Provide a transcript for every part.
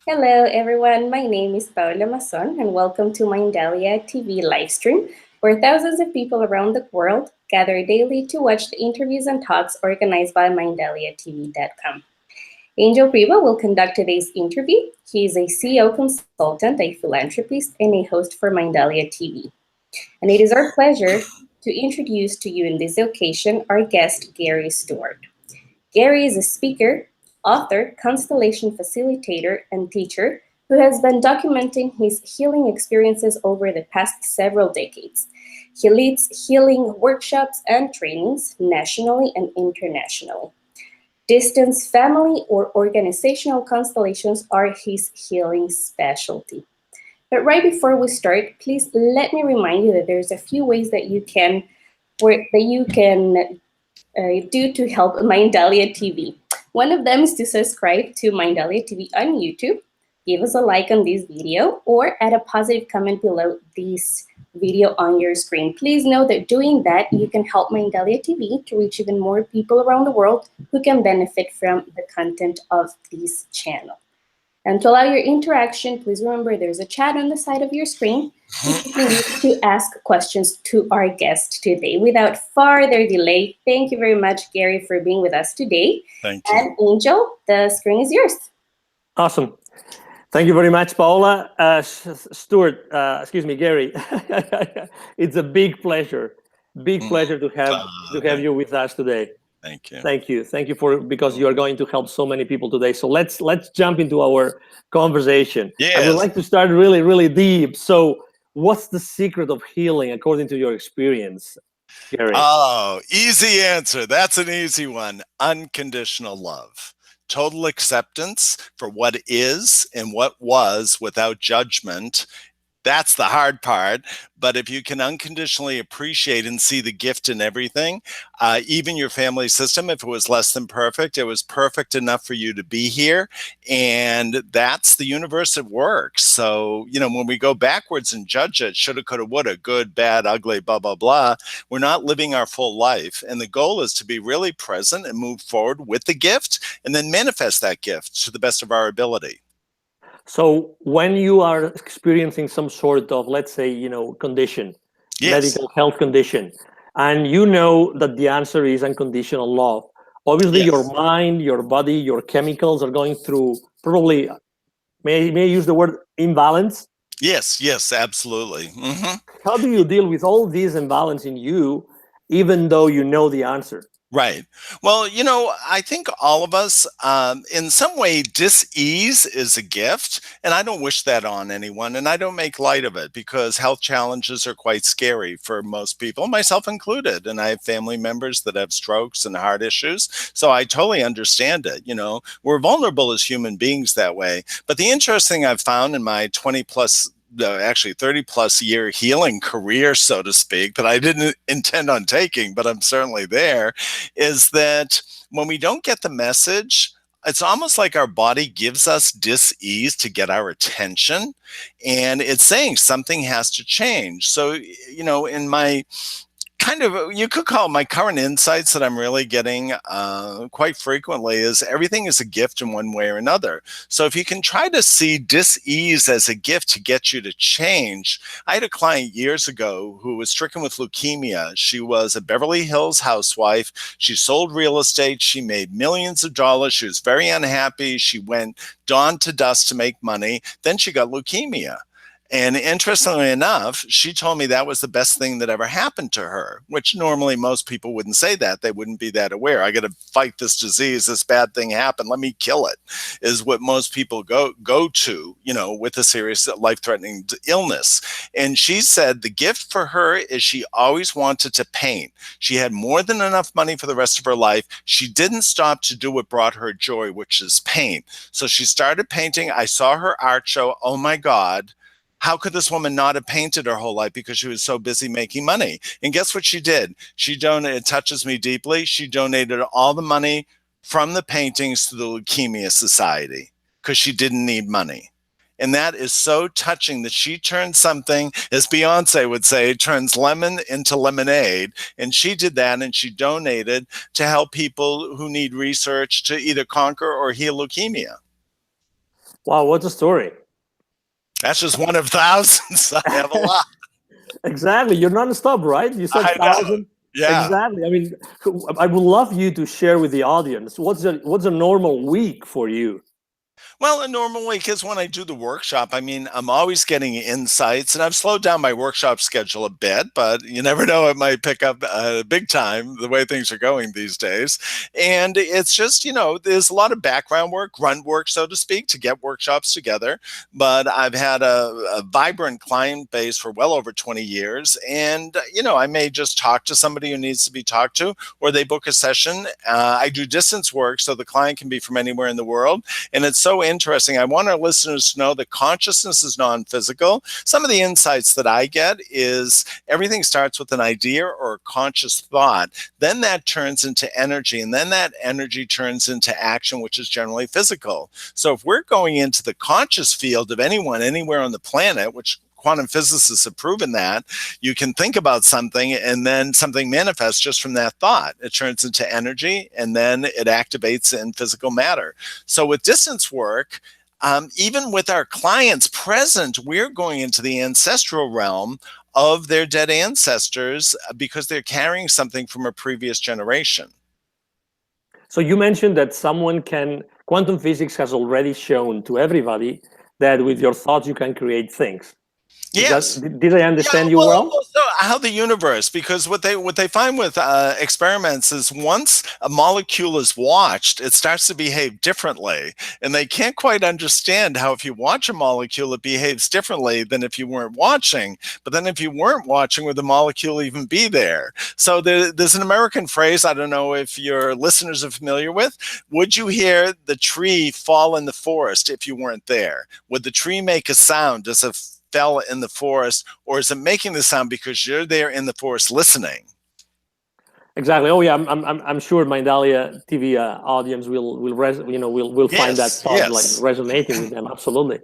Hello, everyone. My name is Paula Mason, and welcome to Mindalia TV livestream, where thousands of people around the world gather daily to watch the interviews and talks organized by MindaliaTV.com. Angel Priva will conduct today's interview. He is a CEO consultant, a philanthropist, and a host for Mindalia TV. And it is our pleasure to introduce to you in this occasion our guest, Gary Stuart. Gary is a speaker, author, constellation facilitator, and teacher who has been documenting his healing experiences over the past several decades. He leads healing workshops and trainings nationally and internationally. Distance, family, or organizational constellations are his healing specialty. But right before we start, please let me remind you that there's a few ways that you can do to help Mindalia TV. One of them is to subscribe to Mindalia TV on YouTube, give us a like on this video, or add a positive comment below this video on your screen. Please know that doing that, you can help Mindalia TV to reach even more people around the world who can benefit from the content of this channel. And to allow your interaction, please remember there's a chat on the side of your screen. You can use to ask questions to our guest today. Without further delay, thank you very much, Gary, for being with us today. Thank you. And Angel, the screen is yours. Awesome. Thank you very much, Paola. Stuart, Gary. It's a big pleasure to have you with us today. Thank you. Thank you because you are going to help so many people today. So let's jump into our conversation. Yes. I would like to start really, really deep. So what's the secret of healing according to your experience, Gary? Oh, easy answer. That's an easy one. Unconditional love. Total acceptance for what is and what was without judgment. That's the hard part. But if you can unconditionally appreciate and see the gift in everything, even your family system, if it was less than perfect, it was perfect enough for you to be here. And that's the universe at work. So, when we go backwards and judge it, shoulda, coulda, woulda, good, bad, ugly, blah, blah, blah, we're not living our full life. And the goal is to be really present and move forward with the gift and then manifest that gift to the best of our ability. So when you are experiencing some sort of, let's say, condition, Yes. medical health condition, and you know that the answer is unconditional love, obviously Yes. your mind, your body, your chemicals are going through probably, may I use the word imbalance? Yes, absolutely. Mm-hmm. How do you deal with all this imbalance in you, even though you know the answer? Right. Well, I think all of us, in some way, dis-ease is a gift, and I don't wish that on anyone, and I don't make light of it because health challenges are quite scary for most people, myself included, and I have family members that have strokes and heart issues, so I totally understand it. We're vulnerable as human beings that way, but the interesting I've found in my 20 plus actually 30 plus year healing career, so to speak, that I didn't intend on taking, but I'm certainly there, is that when we don't get the message, it's almost like our body gives us dis-ease to get our attention, and it's saying something has to change. So, in my kind of, you could call my current insights that I'm really getting quite frequently is everything is a gift in one way or another. So if you can try to see dis-ease as a gift to get you to change. I had a client years ago who was stricken with leukemia. She was a Beverly Hills housewife. She sold real estate. She made millions of dollars. She was very unhappy. She went dawn to dusk to make money. Then she got leukemia. And interestingly enough, she told me that was the best thing that ever happened to her, which normally most people wouldn't say that. They wouldn't be that aware. I got to fight this disease. This bad thing happened. Let me kill it, is what most people go to, with a serious life-threatening illness. And she said the gift for her is she always wanted to paint. She had more than enough money for the rest of her life. She didn't stop to do what brought her joy, which is paint. So she started painting. I saw her art show. Oh my God. How could this woman not have painted her whole life because she was so busy making money? And guess what she did? She donated, it touches me deeply. She donated all the money from the paintings to the Leukemia Society because she didn't need money. And that is so touching that she turned something, as Beyonce would say, turns lemon into lemonade. And she did that, and she donated to help people who need research to either conquer or heal leukemia. Wow, what a story. That's just one of thousands. I have a lot. Exactly. You're non-stop, right? You said I know. 1,000. Yeah. Exactly. I mean, I would love you to share with the audience what's a normal week for you. Well, a normal week is when I do the workshop. I mean, I'm always getting insights, and I've slowed down my workshop schedule a bit, but you never know, it might pick up big time the way things are going these days. And it's just, there's a lot of background work, grunt work, so to speak, to get workshops together. But I've had a vibrant client base for well over 20 years. And, I may just talk to somebody who needs to be talked to, or they book a session. I do distance work, so the client can be from anywhere in the world. And it's so interesting. I want our listeners to know that consciousness is non-physical. Some of the insights that I get is everything starts with an idea or a conscious thought. Then that turns into energy, and then that energy turns into action, which is generally physical. So if we're going into the conscious field of anyone, anywhere on the planet, which quantum physicists have proven that you can think about something and then something manifests just from that thought. It turns into energy and then it activates in physical matter. So with distance work, even with our clients present, we're going into the ancestral realm of their dead ancestors because they're carrying something from a previous generation. So you mentioned that quantum physics has already shown to everybody that with your thoughts you can create things. Yes. Did I understand you well? So how the universe, because what they find with experiments is once a molecule is watched, it starts to behave differently. And they can't quite understand how if you watch a molecule, it behaves differently than if you weren't watching. But then if you weren't watching, would the molecule even be there? So there's an American phrase, I don't know if your listeners are familiar with. Would you hear the tree fall in the forest if you weren't there? Would the tree make a sound as if fell in the forest, or is it making the sound because you're there in the forest listening? Exactly. Oh yeah, I'm sure Mindalia TV audience will find that thought like resonating with them. Absolutely.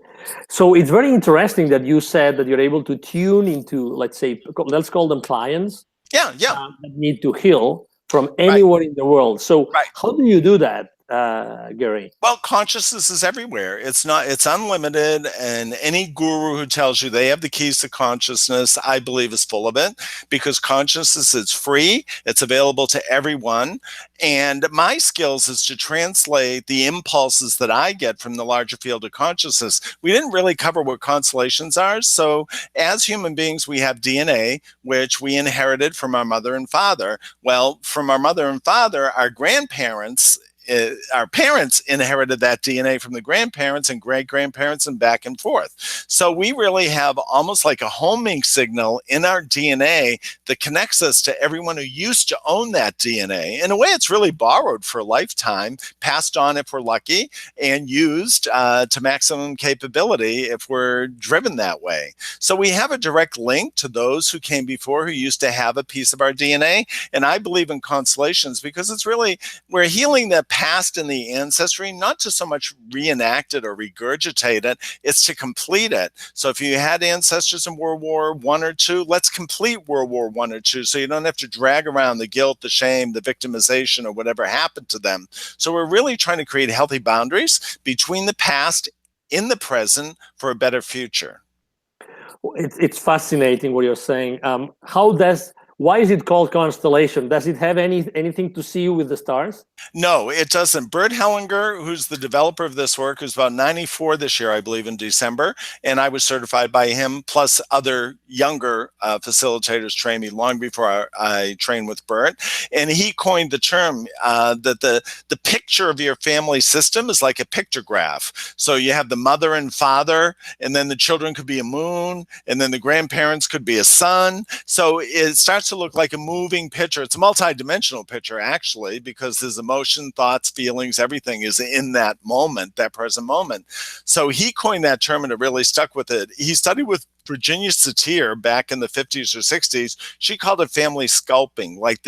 So it's very interesting that you said that you're able to tune into, let's call them clients. That need to heal from anywhere in the world. So how do you do that, Gary? Well, consciousness is everywhere. It's unlimited, and any guru who tells you they have the keys to consciousness, I believe, is full of it, because consciousness is free. It's available to everyone. And my skills is to translate the impulses that I get from the larger field of consciousness. We didn't really cover what constellations are. So as human beings, we have DNA, which we inherited from our mother and father. Well, from our mother and father, our grandparents, our parents inherited that DNA from the grandparents and great-grandparents and back and forth. So we really have almost like a homing signal in our DNA that connects us to everyone who used to own that DNA. In a way, it's really borrowed for a lifetime, passed on if we're lucky, and used to maximum capability if we're driven that way. So we have a direct link to those who came before who used to have a piece of our DNA. And I believe in constellations because it's really, we're healing that past in the ancestry, not to so much reenact it or regurgitate it, it's to complete it. So if you had ancestors in World War I or II, let's complete World War I or II so you don't have to drag around the guilt, the shame, the victimization, or whatever happened to them. So we're really trying to create healthy boundaries between the past in the present for a better future. It's fascinating what you're saying. Why is it called constellation? Does it have anything to see with the stars? No, it doesn't. Bert Hellinger, who's the developer of this work, who's about 94 this year, I believe, in December, and I was certified by him, plus other younger facilitators trained me long before I trained with Bert. And he coined the term that the picture of your family system is like a pictograph. So you have the mother and father, and then the children could be a moon, and then the grandparents could be a sun. So it starts to look like a moving picture. It's a multidimensional picture, actually, because there's emotion, thoughts, feelings, everything is in that moment, that present moment. So he coined that term and it really stuck with it. He studied with Virginia Satir, back in the 50s or 60s, she called it family sculpting, like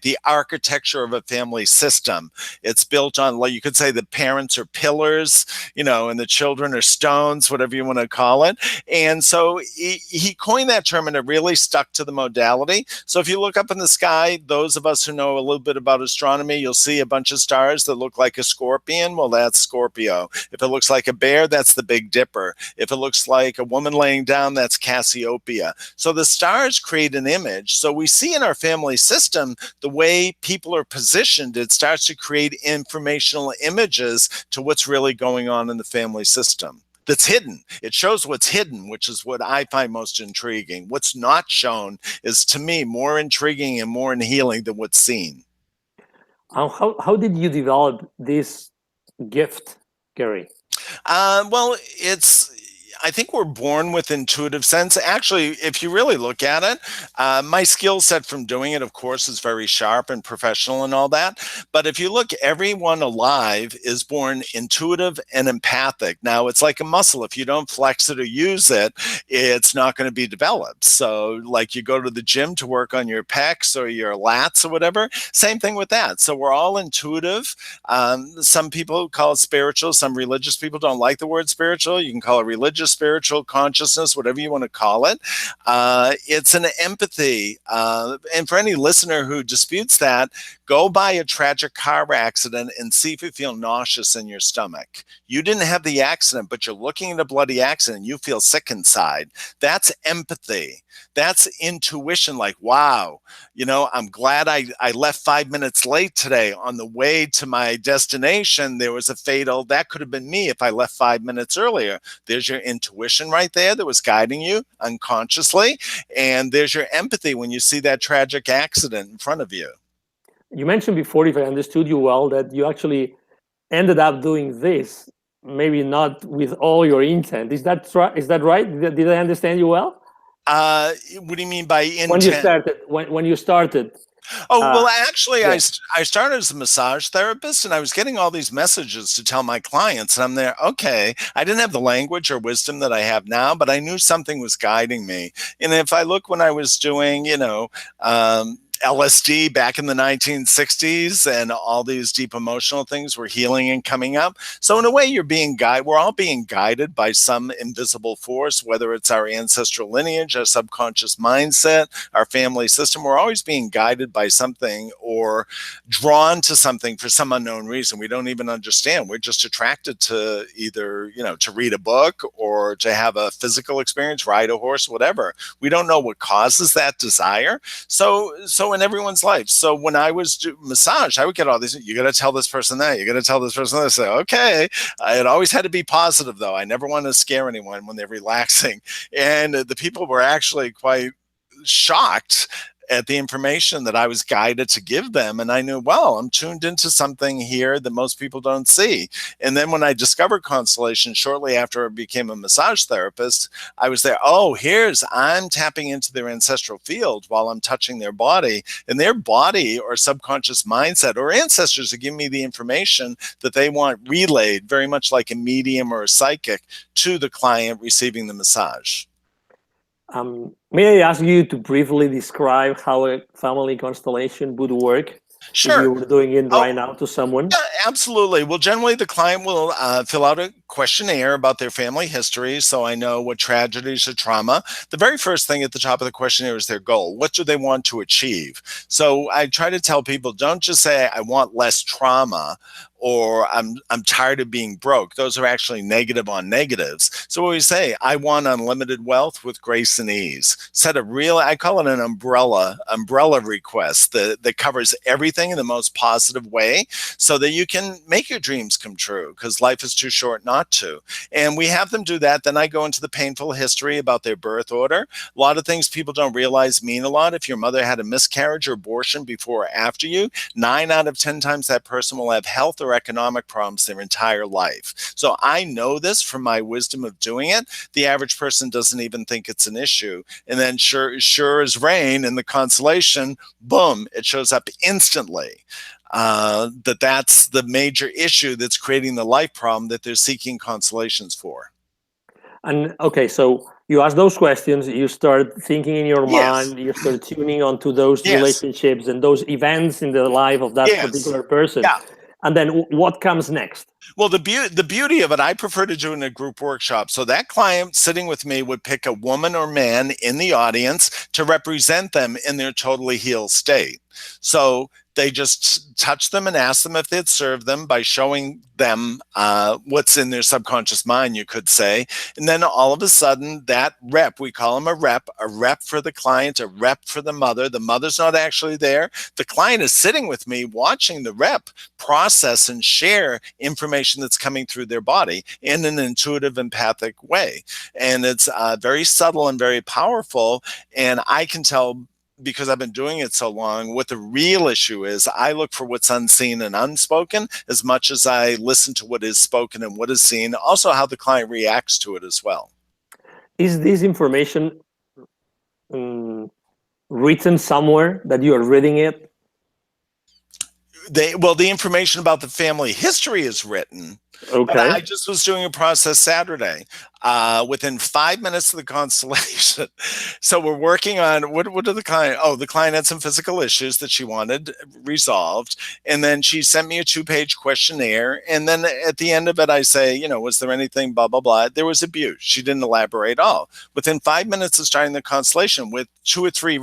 the architecture of a family system. It's built on, like, you could say the parents are pillars, and the children are stones, whatever you want to call it. And so he coined that term, and it really stuck to the modality. So if you look up in the sky, those of us who know a little bit about astronomy, you'll see a bunch of stars that look like a scorpion. Well, that's Scorpio. If it looks like a bear, that's the Big Dipper. If it looks like a woman laying down, that's Cassiopeia. So the stars create an image. So we see in our family system, the way people are positioned, it starts to create informational images to what's really going on in the family system. That's hidden. It shows what's hidden, which is what I find most intriguing. What's not shown is, to me, more intriguing and more healing than what's seen. How did you develop this gift, Gary? Well, I think we're born with intuitive sense. Actually, if you really look at it, my skill set from doing it, of course, is very sharp and professional and all that. But if you look, everyone alive is born intuitive and empathic. Now, it's like a muscle. If you don't flex it or use it, it's not going to be developed. So like you go to the gym to work on your pecs or your lats or whatever, same thing with that. So we're all intuitive. Some people call it spiritual. Some religious people don't like the word spiritual. You can call it religious, spiritual, consciousness, whatever you want to call it. It's an empathy. And for any listener who disputes that, go by a tragic car accident and see if you feel nauseous in your stomach. You didn't have the accident, but you're looking at a bloody accident. You feel sick inside. That's empathy. That's intuition. Like, wow, I'm glad I left 5 minutes late today. On the way to my destination, there was a fatal. That could have been me if I left 5 minutes earlier. There's your intuition right there that was guiding you unconsciously. And there's your empathy when you see that tragic accident in front of you. You mentioned before, if I understood you well, that you actually ended up doing this, maybe not with all your intent. Is that right? Did I understand you well? What do you mean by intent? When you started. Oh, well, actually, yeah. I started as a massage therapist, and I was getting all these messages to tell my clients, and I'm there, okay, I didn't have the language or wisdom that I have now, but I knew something was guiding me. And if I look when I was doing, LSD back in the 1960s, and all these deep emotional things were healing and coming up. So in a way, you're being guided. We're all being guided by some invisible force, whether it's our ancestral lineage, our subconscious mindset, our family system. We're always being guided by something or drawn to something for some unknown reason. We don't even understand. We're just attracted to either, to read a book or to have a physical experience, ride a horse, whatever. We don't know what causes that desire. So in everyone's life. So when I was doing massage, I would get all these, you got to tell this person that, you got to tell this person that. I say, okay. It always had to be positive, though. I never wanted to scare anyone when they're relaxing. And the people were actually quite shocked at the information that I was guided to give them. And I knew, well, I'm tuned into something here that most people don't see. And then when I discovered Constellation, shortly after I became a massage therapist, I was there, I'm tapping into their ancestral field while I'm touching their body. And their body or subconscious mindset or ancestors are giving me the information that they want relayed, very much like a medium or a psychic, to the client receiving the massage. May I ask you to briefly describe how a family constellation would work? Sure. If you were doing it right now to someone? Yeah, absolutely. Well, generally, the client will fill out a questionnaire about their family history, so I know what tragedies or trauma. The very first thing at the top of the questionnaire is their goal. What do they want to achieve? So I try to tell people, don't just say, I want less trauma, or I'm tired of being broke. Those are actually negative on negatives. So we say, I want unlimited wealth with grace and ease. Set a real, I call it an umbrella request that covers everything in the most positive way so that you can make your dreams come true, because life is too short not to. And we have them do that. Then I go into the painful history about their birth order. A lot of things people don't realize mean a lot. If your mother had a miscarriage or abortion before or after you, 9 out of 10 times that person will have health or economic problems their entire life. So I know this from my wisdom of doing it. The average person doesn't even think it's an issue. And then sure as rain in the constellation, boom, it shows up instantly. That's the major issue that's creating the life problem that they're seeking constellations for. And okay, so you ask those questions, you start thinking in your Yes. mind, you start tuning onto those Yes. relationships and those events in the life of that particular person. Yeah. And then what comes next? Well, the beauty of it, I prefer to do in a group workshop. So that client sitting with me would pick a woman or man in the audience to represent them in their totally healed state. So they just touch them and ask them if they'd serve them by showing them what's in their subconscious mind, you could say. And then all of a sudden, that rep, we call them a rep for the client, a rep for the mother. The mother's not actually there. The client is sitting with me watching the rep process and share information that's coming through their body in an intuitive, empathic way. And it's very subtle and very powerful. And I can tell, because I've been doing it so long, what the real issue is. I look for what's unseen and unspoken as much as I listen to what is spoken and what is seen, also how the client reacts to it as well. Is this information written somewhere that you are reading it? The information about the family history is written. Okay. But I just was doing a process Saturday within 5 minutes of the constellation. So we're working on what did the client? Oh, the client had some physical issues that she wanted resolved. And then she sent me a 2-page questionnaire. And then at the end of it, I say, was there anything, blah, blah, blah. There was abuse. She didn't elaborate at all. Within 5 minutes of starting the constellation with 2 or 3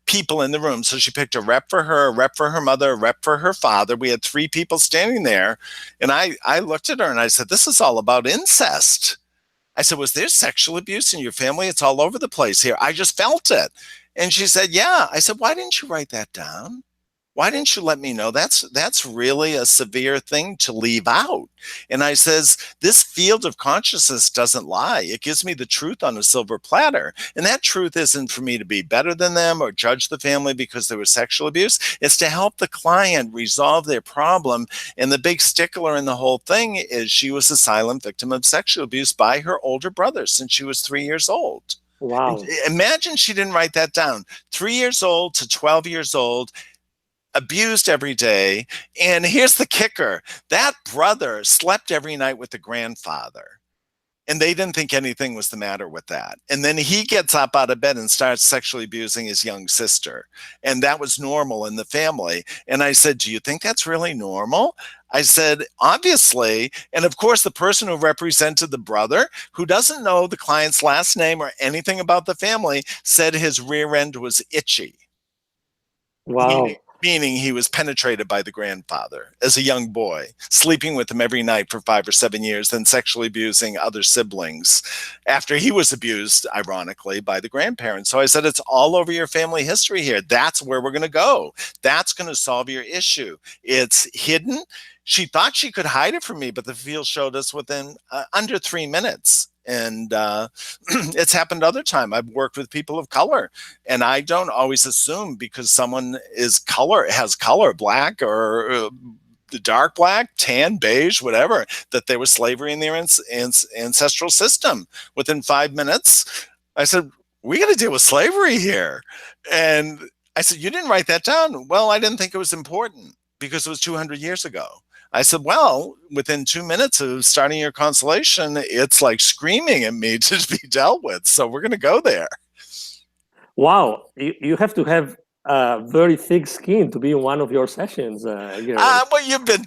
people in the room. So she picked a rep for her, a rep for her mother, a rep for her father. We had 3 people standing there. And I looked at her and I said, this is all about incest. I said, was there sexual abuse in your family? It's all over the place here. I just felt it. And she said, yeah. I said, why didn't you write that down? Why didn't you let me know? That's really a severe thing to leave out. And I says, this field of consciousness doesn't lie. It gives me the truth on a silver platter. And that truth isn't for me to be better than them or judge the family because there was sexual abuse. It's to help the client resolve their problem. And the big stickler in the whole thing is she was a silent victim of sexual abuse by her older brother since she was 3 years old. Wow. Imagine she didn't write that down. 3 years old to 12 years old, abused every day. And here's the kicker. That brother slept every night with the grandfather. And they didn't think anything was the matter with that. And then he gets up out of bed and starts sexually abusing his young sister. And that was normal in the family. And I said, do you think that's really normal? I said, obviously. And of course, the person who represented the brother, who doesn't know the client's last name or anything about the family, said his rear end was itchy. Wow. Meaning he was penetrated by the grandfather as a young boy, sleeping with him every night for 5 or 7 years, then sexually abusing other siblings after he was abused, ironically, by the grandparents. So I said, it's all over your family history here. That's where we're going to go. That's going to solve your issue. It's hidden. She thought she could hide it from me, but the field showed us within under 3 minutes. And it's happened other time. I've worked with people of color, and I don't always assume because someone has color, black or dark black, tan, beige, whatever, that there was slavery in their ancestral system. Within 5 minutes, I said, we got to deal with slavery here. And I said, you didn't write that down. Well, I didn't think it was important because it was 200 years ago. I said, well, within 2 minutes of starting your constellation, it's like screaming at me to be dealt with. So we're going to go there. Wow. You have to have very thick skin to be in one of your sessions. Well, you've been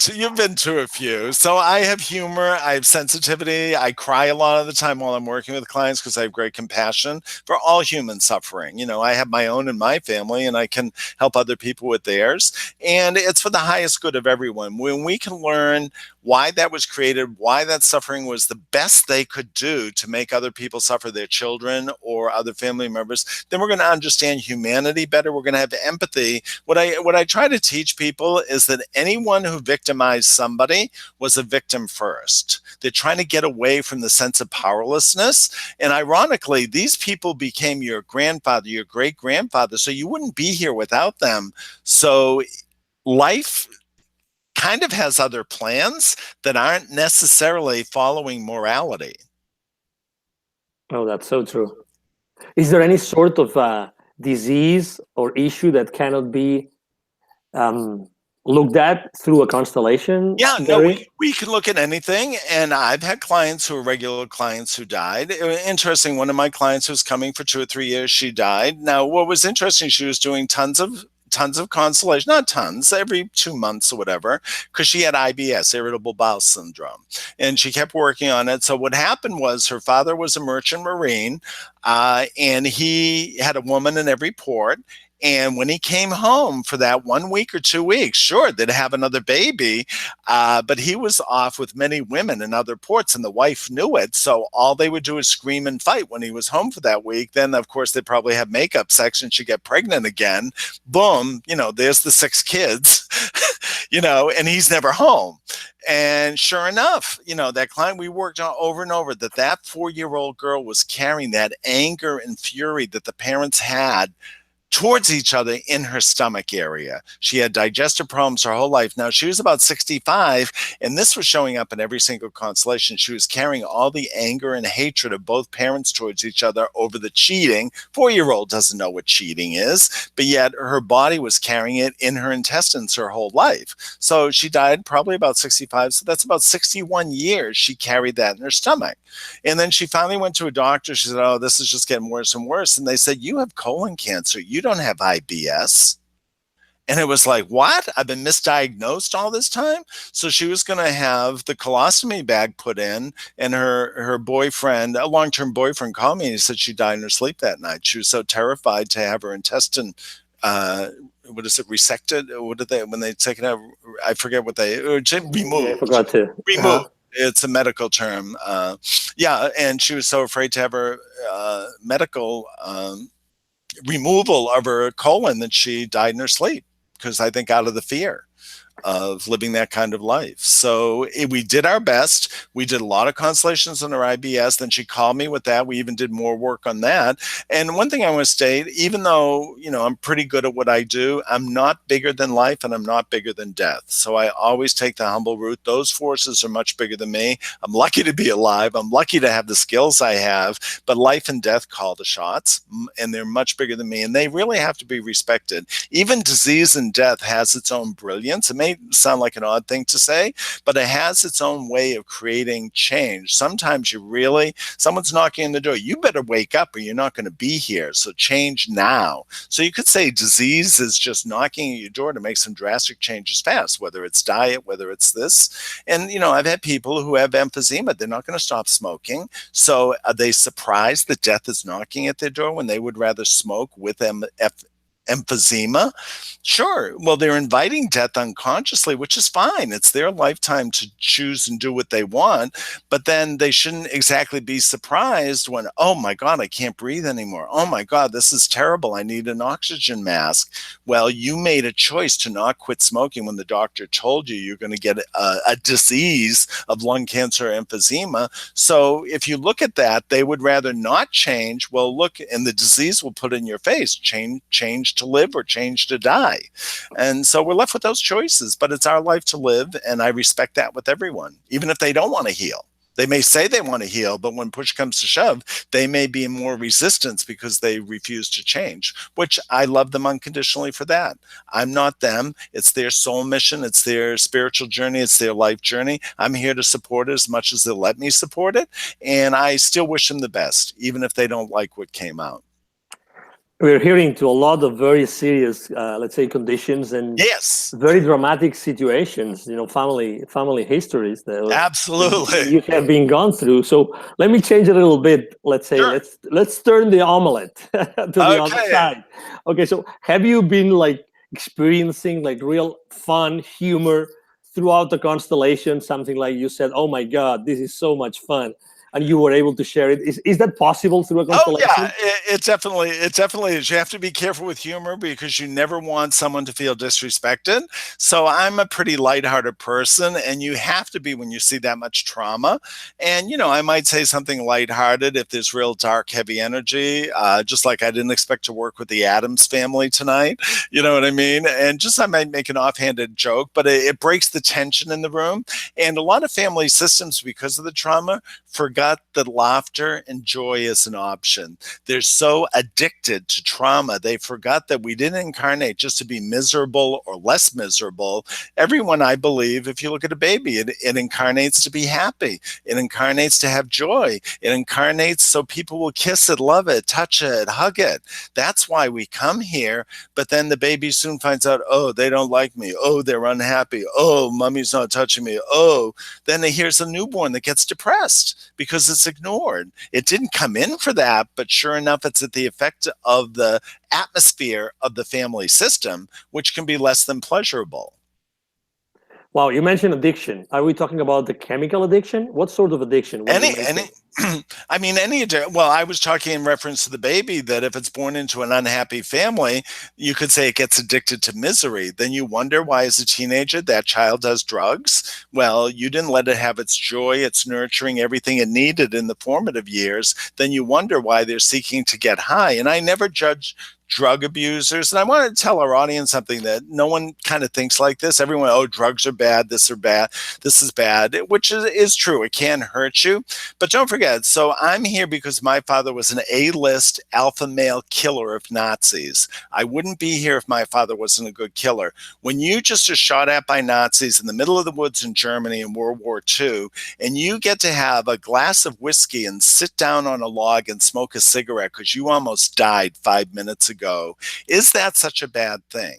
to a few. So I have humor, I have sensitivity. I cry a lot of the time while I'm working with clients because I have great compassion for all human suffering. I have my own in my family, and I can help other people with theirs. And it's for the highest good of everyone. When we can learn why that was created, why that suffering was the best they could do to make other people suffer, their children or other family members, then we're going to understand humanity better. We're going to have empathy. What I try to teach people is that anyone who victimized somebody was a victim first. They're trying to get away from the sense of powerlessness. And ironically, these people became your grandfather, your great-grandfather, so you wouldn't be here without them. So life kind of has other plans that aren't necessarily following morality. Oh, that's so true. Is there any sort of disease or issue that cannot be looked at through a constellation? Yeah, no, we can look at anything. And I've had clients who are regular clients who died. Interesting, one of my clients who was coming for 2 or 3 years, she died. Now, what was interesting, she was doing tons of constellation, not tons, every 2 months or whatever, because she had IBS, irritable bowel syndrome, and she kept working on it. So what happened was her father was a merchant marine, and he had a woman in every port. And when he came home for that 1 week or 2 weeks, sure, they'd have another baby, but he was off with many women in other ports, and the wife knew it. So all they would do is scream and fight when he was home for that week. Then, of course, they'd probably have makeup sex, and she'd get pregnant again. Boom, there's the 6 kids, and he's never home. And sure enough, that client we worked on over and over, that 4-year-old girl was carrying that anger and fury that the parents had towards each other in her stomach area. She had digestive problems her whole life. Now, she was about 65, and this was showing up in every single constellation. She was carrying all the anger and hatred of both parents towards each other over the cheating. 4-year-old doesn't know what cheating is, but yet her body was carrying it in her intestines her whole life. So she died probably about 65. So that's about 61 years she carried that in her stomach. And then she finally went to a doctor. She said, "Oh, this is just getting worse and worse." And they said, "You have colon cancer. You don't have IBS." And it was like, what? I've been misdiagnosed all this time? So she was going to have the colostomy bag put in, and her boyfriend, a long-term boyfriend, called me, and he said she died in her sleep that night. She was so terrified to have her intestine, what is it, resected? What did they, when they take it out? I forget what they, removed. I forgot to. Removed. It's a medical term. And she was so afraid to have her medical removal of her colon that she died in her sleep, because I think out of the fear of living that kind of life. So we did our best. We did a lot of constellations on her IBS. Then she called me with that. We even did more work on that. And one thing I want to state, even though, I'm pretty good at what I do, I'm not bigger than life, and I'm not bigger than death. So I always take the humble route. Those forces are much bigger than me. I'm lucky to be alive. I'm lucky to have the skills I have, but life and death call the shots, and they're much bigger than me, and they really have to be respected. Even disease and death has its own brilliance. It may sound like an odd thing to say, but it has its own way of creating change. Sometimes someone's knocking on the door. You better wake up or you're not going to be here. So change now. So you could say disease is just knocking at your door to make some drastic changes fast, whether it's diet, whether it's this. And, I've had people who have emphysema. They're not going to stop smoking. So are they surprised that death is knocking at their door when they would rather smoke with emphysema? Sure. Well, they're inviting death unconsciously, which is fine. It's their lifetime to choose and do what they want. But then they shouldn't exactly be surprised when, oh my God, I can't breathe anymore. Oh my God, this is terrible. I need an oxygen mask. Well, you made a choice to not quit smoking when the doctor told you you're going to get a disease of lung cancer or emphysema. So if you look at that, they would rather not change. Well, look, and the disease will put in your face, change to live or change to die. And so we're left with those choices, but it's our life to live. And I respect that with everyone, even if they don't want to heal. They may say they want to heal, but when push comes to shove, they may be in more resistance because they refuse to change, which I love them unconditionally for that. I'm not them. It's their soul mission. It's their spiritual journey. It's their life journey. I'm here to support it as much as they'll let me support it. And I still wish them the best, even if they don't like what came out. We're hearing to a lot of very serious, let's say, conditions and very dramatic situations. Family histories that absolutely you have been gone through. So let me change a little bit. Let's say let's turn the omelet to the other side. Okay, so have you been experiencing real fun, humor throughout the constellation? Something like you said, "Oh my God, this is so much fun." And you were able to share it. Is that possible through a constellation? Oh yeah, it definitely is. You have to be careful with humor because you never want someone to feel disrespected. So I'm a pretty lighthearted person, and you have to be when you see that much trauma. And I might say something lighthearted if there's real dark, heavy energy. Just like I didn't expect to work with the Addams family tonight. You know what I mean? And I might make an offhanded joke, but it breaks the tension in the room. And a lot of family systems, because of the trauma, forgot forgot that laughter and joy is an option. They're so addicted to trauma, they forgot that we didn't incarnate just to be miserable or less miserable. Everyone, I believe, if you look at a baby, it incarnates to be happy. It incarnates to have joy. It incarnates so people will kiss it, love it, touch it, hug it. That's why we come here. But then the baby soon finds out, oh, they don't like me. Oh, they're unhappy. Oh, mommy's not touching me. Oh, then here's a newborn that gets depressed because it's ignored. It didn't come in for that, but sure enough, it's at the effect of the atmosphere of the family system, which can be less than pleasurable. Wow, you mentioned addiction. Are we talking about the chemical addiction? What sort of addiction? Well, I was talking in reference to the baby, that if it's born into an unhappy family, you could say it gets addicted to misery. Then you wonder why, as a teenager, that child does drugs. Well, you didn't let it have its joy, its nurturing, everything it needed in the formative years. Then you wonder why they're seeking to get high. And I never judge drug abusers. And I want to tell our audience something that no one kind of thinks like this. Everyone, oh, drugs are bad, this is bad, which is true. It can hurt you. But don't forget, so I'm here because my father was an A-list alpha male killer of Nazis. I wouldn't be here if my father wasn't a good killer. When you just are shot at by Nazis in the middle of the woods in Germany in World War II, and you get to have a glass of whiskey and sit down on a log and smoke a cigarette because you almost died 5 minutes ago, is that such a bad thing?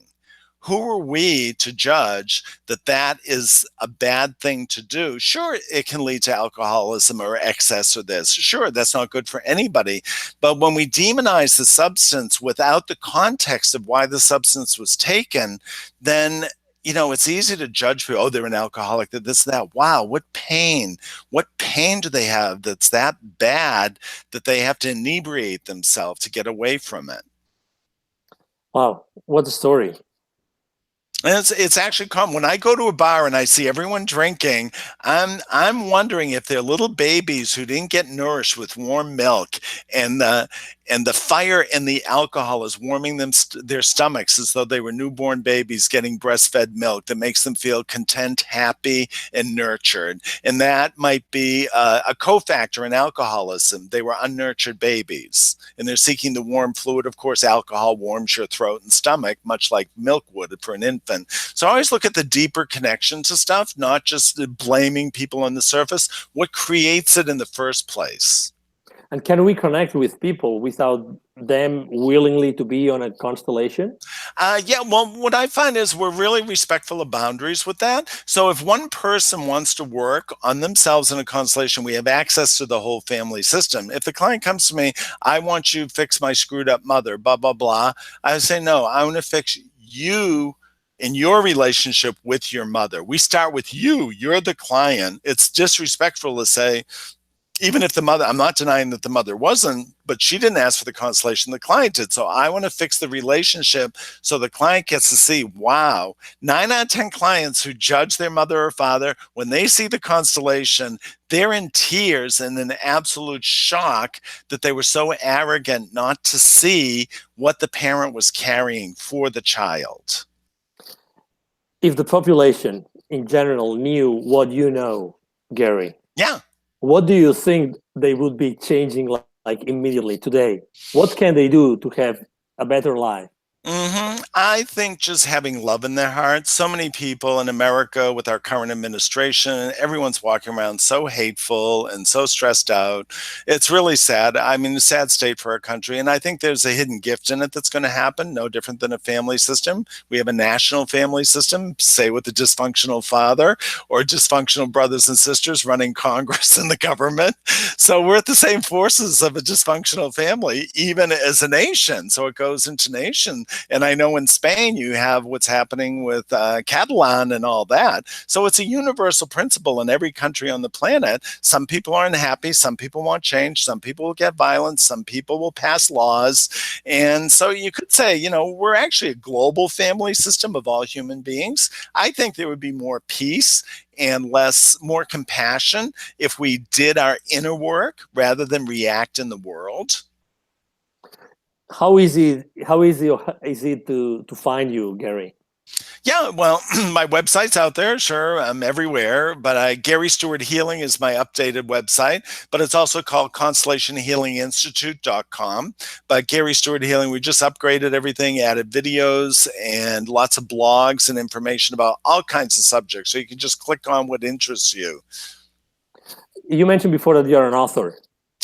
Who are we to judge that that is a bad thing to do? Sure, it can lead to alcoholism or excess or this. Sure, that's not good for anybody. But when we demonize the substance without the context of why the substance was taken, then it's easy to judge people. Oh, they're an alcoholic, this, that. Wow, what pain do they have that's that bad that they have to inebriate themselves to get away from it? Wow, what a story. And it's actually common. When I go to a bar and I see everyone drinking, I'm wondering if they're little babies who didn't get nourished with warm milk, and the fire and the alcohol is warming their stomachs as though they were newborn babies getting breastfed milk that makes them feel content, happy, and nurtured. And that might be a cofactor in alcoholism. They were unnurtured babies, and they're seeking the warm fluid. Of course, alcohol warms your throat and stomach, much like milk would for an infant. So I always look at the deeper connection to stuff, not just blaming people on the surface. What creates it in the first place? And can we connect with people without them willingly to be on a constellation? Yeah, well, what I find is we're really respectful of boundaries with that. So if one person wants to work on themselves in a constellation, we have access to the whole family system. If the client comes to me, I want you to fix my screwed up mother, blah, blah, blah, I say, no, I want to fix you in your relationship with your mother. We start with you. You're the client. It's disrespectful to say, even if the mother, I'm not denying that the mother wasn't, but she didn't ask for the constellation, the client did. So I want to fix the relationship so the client gets to see, wow, 9 out of 10 clients who judge their mother or father, when they see the constellation, they're in tears and in absolute shock that they were so arrogant not to see what the parent was carrying for the child. If the population in general knew what you know, Gary, yeah, what do you think they would be changing like immediately today? What can they do to have a better life? I think just having love in their hearts. So many people in America with our current administration, everyone's walking around so hateful and so stressed out. It's really sad. I mean, a sad state for our country. And I think there's a hidden gift in it that's going to happen, no different than a family system. We have a national family system, say with a dysfunctional father or dysfunctional brothers and sisters running Congress and the government. So we're at the same forces of a dysfunctional family, even as a nation. So it goes into nation. And I know in Spain, you have what's happening with Catalan and all that. So it's a universal principle in every country on the planet. Some people are unhappy. Some people want change. Some people will get violence. Some people will pass laws. And so you could say, we're actually a global family system of all human beings. I think there would be more peace and more compassion if we did our inner work rather than react in the world. How easy is it to find you, Gary? Yeah, well, my website's out there. Sure, I'm everywhere. But Gary Stuart Healing is my updated website. But it's also called constellationhealinginstitute.com. But Gary Stuart Healing, we just upgraded everything, added videos and lots of blogs and information about all kinds of subjects. So you can just click on what interests you. You mentioned before that you're an author.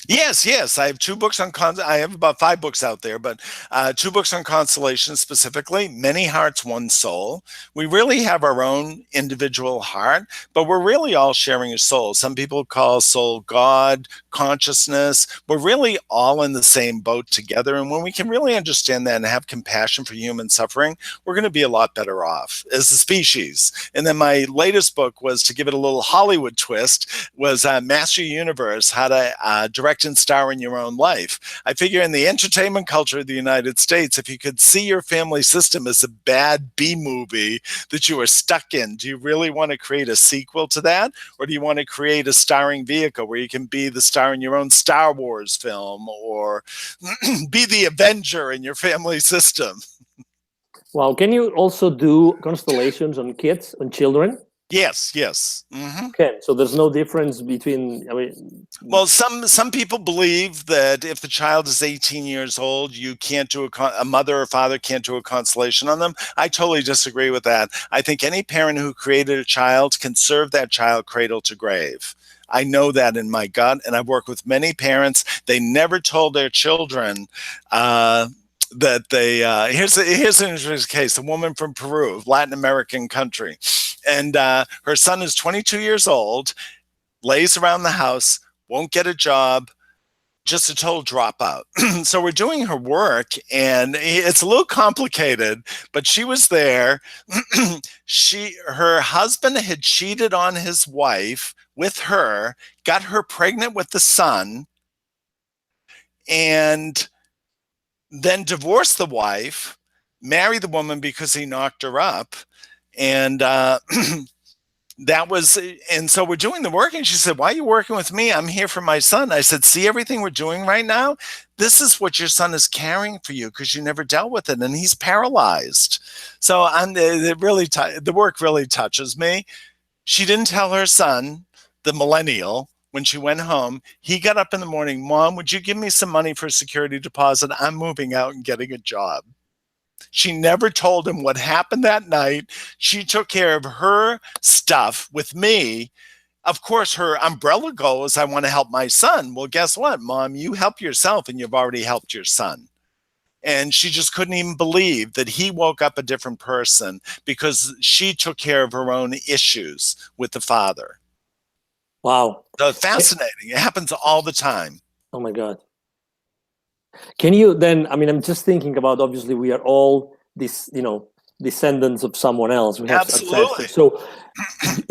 Yes. I have 2 books on I have about 5 books out there, but 2 books on constellations specifically. Many Hearts, One Soul. We really have our own individual heart, but we're really all sharing a soul. Some people call soul God, consciousness. We're really all in the same boat together. And when we can really understand that and have compassion for human suffering, we're going to be a lot better off as a species. And then my latest book was, to give it a little Hollywood twist, was Master Universe, how to direct and star in your own life. I figure in the entertainment culture of the United States, if you could see your family system as a bad B movie that you are stuck in, do you really want to create a sequel to that? Or do you want to create a starring vehicle where you can be the star in your own Star Wars film, or be the Avenger in your family system? Well, can you also do constellations on kids, on children? Yes. Mm-hmm. Okay, so there's no difference between, well, some people believe that if the child is 18 years old, you can't do a mother or father can't do a constellation on them. I totally disagree with that. I think any parent who created a child can serve that child cradle to grave. I know that in my gut, and I've worked with many parents. They never told their children that they here's an interesting case. A woman from Peru, Latin American country, and her son is 22 years old, lays around the house, won't get a job, just a total dropout. So we're doing her work, and it's a little complicated, but she was there. Her husband had cheated on his wife with her, got her pregnant with the son, and then divorced the wife, married the woman because he knocked her up, and so we're doing the work, and she said, "Why are you working with me? I'm here for my son." I said, "See everything we're doing right now? This is what your son is carrying for you because you never dealt with it, and he's paralyzed." So the work really touches me. She didn't tell her son, the millennial, when she went home. He got up in the morning, "Mom, would you give me some money for a security deposit? I'm moving out and getting a job." She never told him what happened that night. She took care of her stuff with me. Of course, her umbrella goal is, "I want to help my son." Well, guess what, Mom? You help yourself, and you've already helped your son. And she just couldn't even believe that he woke up a different person because she took care of her own issues with the father. Wow. So fascinating. It happens all the time. Oh my God. Can you then, I'm just thinking about, obviously we are all this, descendants of someone else. We have Absolutely. ancestors. So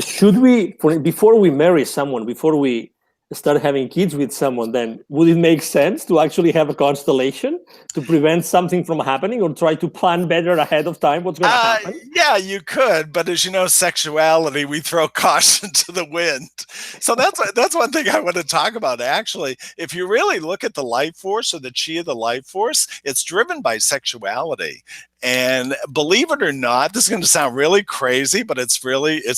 should we, before we marry someone, before we start having kids with someone, then would it make sense to actually have a constellation to prevent something from happening, or try to plan better ahead of time what's going to happen? Yeah, you could, but as you know, sexuality, we throw caution to the wind. So that's one thing I want to talk about. Actually, if you really look at the life force, or the chi of the life force, it's driven by sexuality. And believe it or not, this is going to sound really crazy, but it's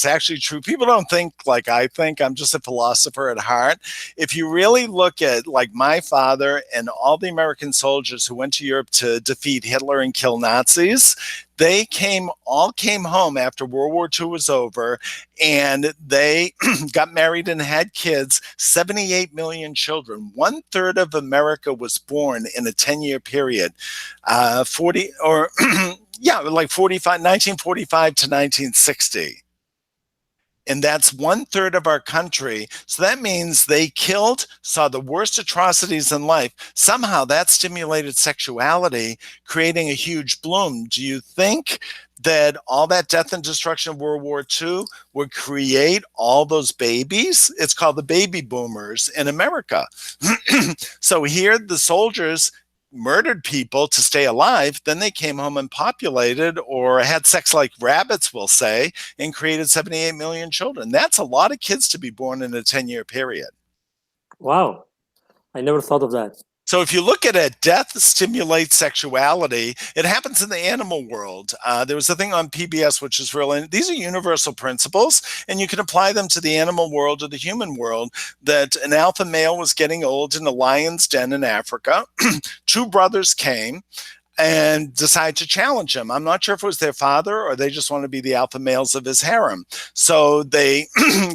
actually true. People don't think like I think. I'm just a philosopher at heart. If you really look at, like, my father and all the American soldiers who went to Europe to defeat Hitler and kill Nazis, they all came home after World War II was over, and they got married and had kids. 78 million children. 1/3 of America was born in a 10-year period. 1945 to 1960. And that's 1/3 of our country. So that means they saw the worst atrocities in life. Somehow that stimulated sexuality, creating a huge bloom. Do you think that all that death and destruction of World War II would create all those babies? It's called the baby boomers in America. So here the soldiers murdered people to stay alive. Then they came home and populated, or had sex like rabbits, we'll say, and created 78 million children. That's a lot of kids to be born in a 10-year period. Wow. I never thought of that. So if you look at it, death stimulates sexuality. It happens in the animal world. There was a thing on PBS, which is really, these are universal principles, and you can apply them to the animal world or the human world, that an alpha male was getting old in a lion's den in Africa. Two brothers came and decide to challenge him. I'm not sure if it was their father or they just want to be the alpha males of his harem. So they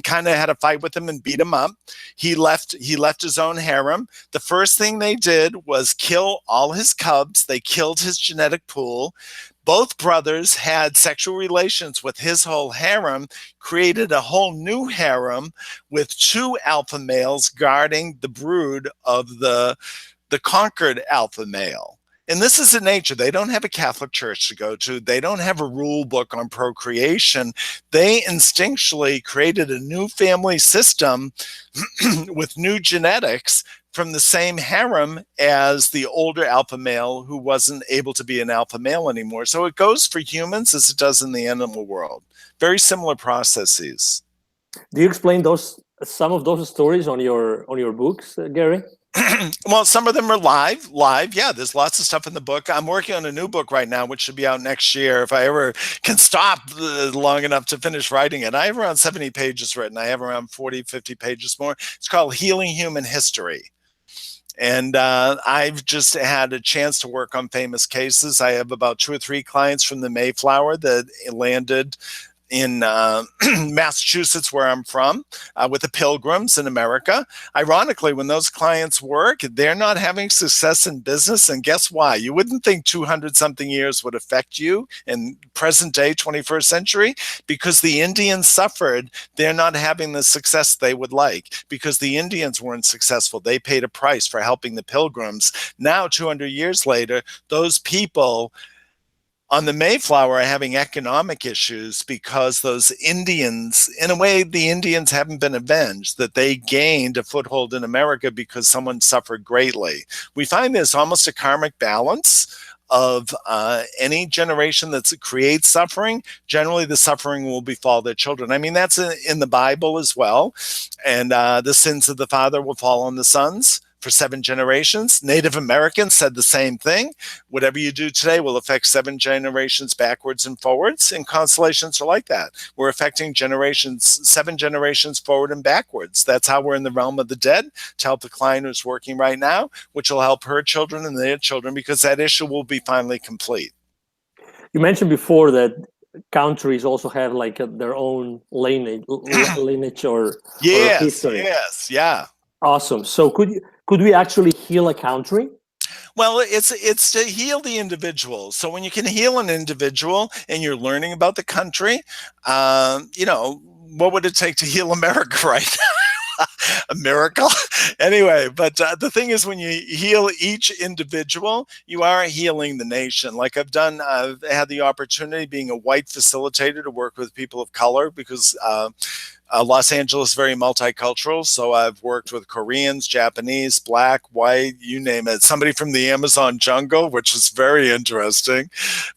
kind of had a fight with him and beat him up. He left his own harem. The first thing they did was kill all his cubs. They killed his genetic pool. Both brothers had sexual relations with his whole harem, created a whole new harem with two alpha males guarding the brood of the conquered alpha male. And this is in nature. They don't have a Catholic church to go to. They don't have a rule book on procreation. They instinctually created a new family system with new genetics from the same harem as the older alpha male who wasn't able to be an alpha male anymore. So it goes for humans as it does in the animal world. Very similar processes. Do you explain some of those stories on your books, Gary? Well, some of them are live. Yeah, there's lots of stuff in the book. I'm working on a new book right now, which should be out next year if I ever can stop long enough to finish writing it. I have around 70 pages written. I have around 40, 50 pages more. It's called Healing Human History. And I've just had a chance to work on famous cases. I have about 2 or 3 clients from the Mayflower that landed in Massachusetts, where I'm from, with the Pilgrims in America. Ironically, when those clients work, they're not having success in business. And guess why? You wouldn't think 200-something years would affect you in present day, 21st century, because the Indians suffered. They're not having the success they would like because the Indians weren't successful. They paid a price for helping the Pilgrims. Now, 200 years later, those people on the Mayflower are having economic issues because those Indians, in a way, the Indians haven't been avenged, that they gained a foothold in America because someone suffered greatly. We find there's almost a karmic balance of any generation that creates suffering. Generally, the suffering will befall their children. I mean, that's in the Bible as well. And the sins of the father will fall on the sons. For 7 generations. Native Americans said the same thing. Whatever you do today will affect 7 generations backwards and forwards, and constellations are like that. We're affecting 7 generations forward and backwards. That's how we're in the realm of the dead, to help the client who's working right now, which will help her children and their children, because that issue will be finally complete. You mentioned before that countries also have like their own lineage or history. Yes, yeah. Awesome. So could we actually heal a country? Well, it's to heal the individual. So when you can heal an individual and you're learning about the country, what would it take to heal America right now? A miracle? Anyway, but the thing is, when you heal each individual, you are healing the nation. Like I've had the opportunity, being a white facilitator, to work with people of color, because Los Angeles is very multicultural, so I've worked with Koreans, Japanese, Black, white, you name it. Somebody from the Amazon jungle, which is very interesting.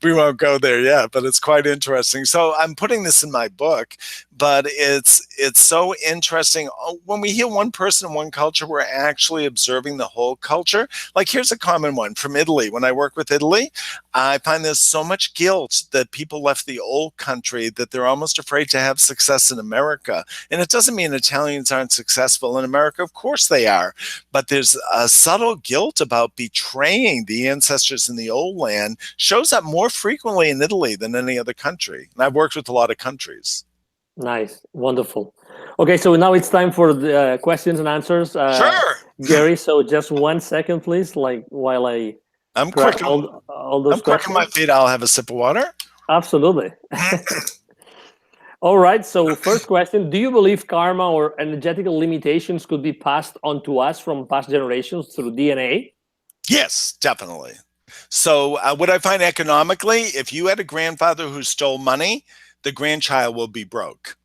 We won't go there yet, but it's quite interesting. So I'm putting this in my book, but it's so interesting. When we heal one person in one culture, we're actually observing the whole culture. Like, here's a common one from Italy. When I work with Italy, I find there's so much guilt that people left the old country that they're almost afraid to have success in America. And it doesn't mean Italians aren't successful in America. Of course they are. But there's a subtle guilt about betraying the ancestors in the old land. Shows up more frequently in Italy than any other country. And I've worked with a lot of countries. Nice. Wonderful. Okay, so now it's time for the questions and answers. Sure. Gary, so just 1 second, please, while I'm quick. All those I'm quick on my feet. I'll have a sip of water. Absolutely. All right. So first question, do you believe karma or energetical limitations could be passed on to us from past generations through DNA? Yes, definitely. So what I find economically, if you had a grandfather who stole money, the grandchild will be broke.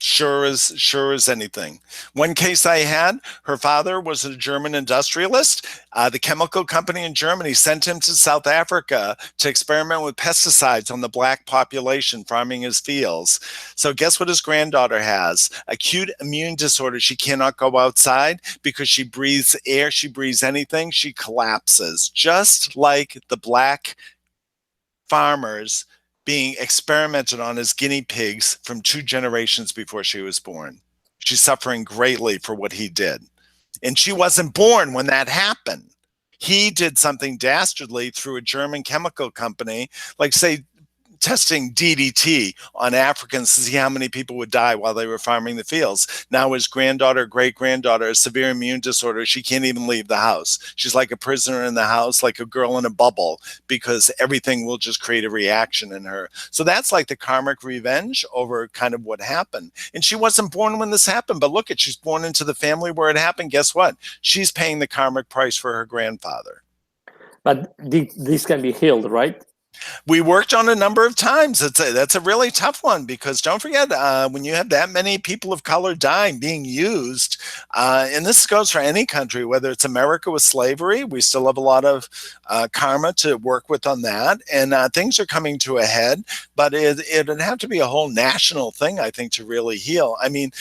Sure as anything. One case I had, her father was a German industrialist. The chemical company in Germany sent him to South Africa to experiment with pesticides on the black population farming his fields. So guess what his granddaughter has? Acute immune disorder. She cannot go outside because she breathes air, she breathes anything, she collapses. Just like the black farmers being experimented on as guinea pigs from 2 generations before she was born. She's suffering greatly for what he did. And she wasn't born when that happened. He did something dastardly through a German chemical company, like, say, testing DDT on Africans to see how many people would die while they were farming the fields. Now his granddaughter, great-granddaughter, has severe immune disorder. She can't even leave the house. She's like a prisoner in the house, like a girl in a bubble, because everything will just create a reaction in her. So that's like the karmic revenge over kind of what happened. And she wasn't born when this happened, but look, she's born into the family where it happened. Guess what? She's paying the karmic price for her grandfather. But this can be healed, right? We worked on a number of times. That's a really tough one, because don't forget, when you have that many people of color dying, being used, and this goes for any country, whether it's America with slavery, we still have a lot of karma to work with on that, and things are coming to a head, but it'd have to be a whole national thing, I think, to really heal. I mean,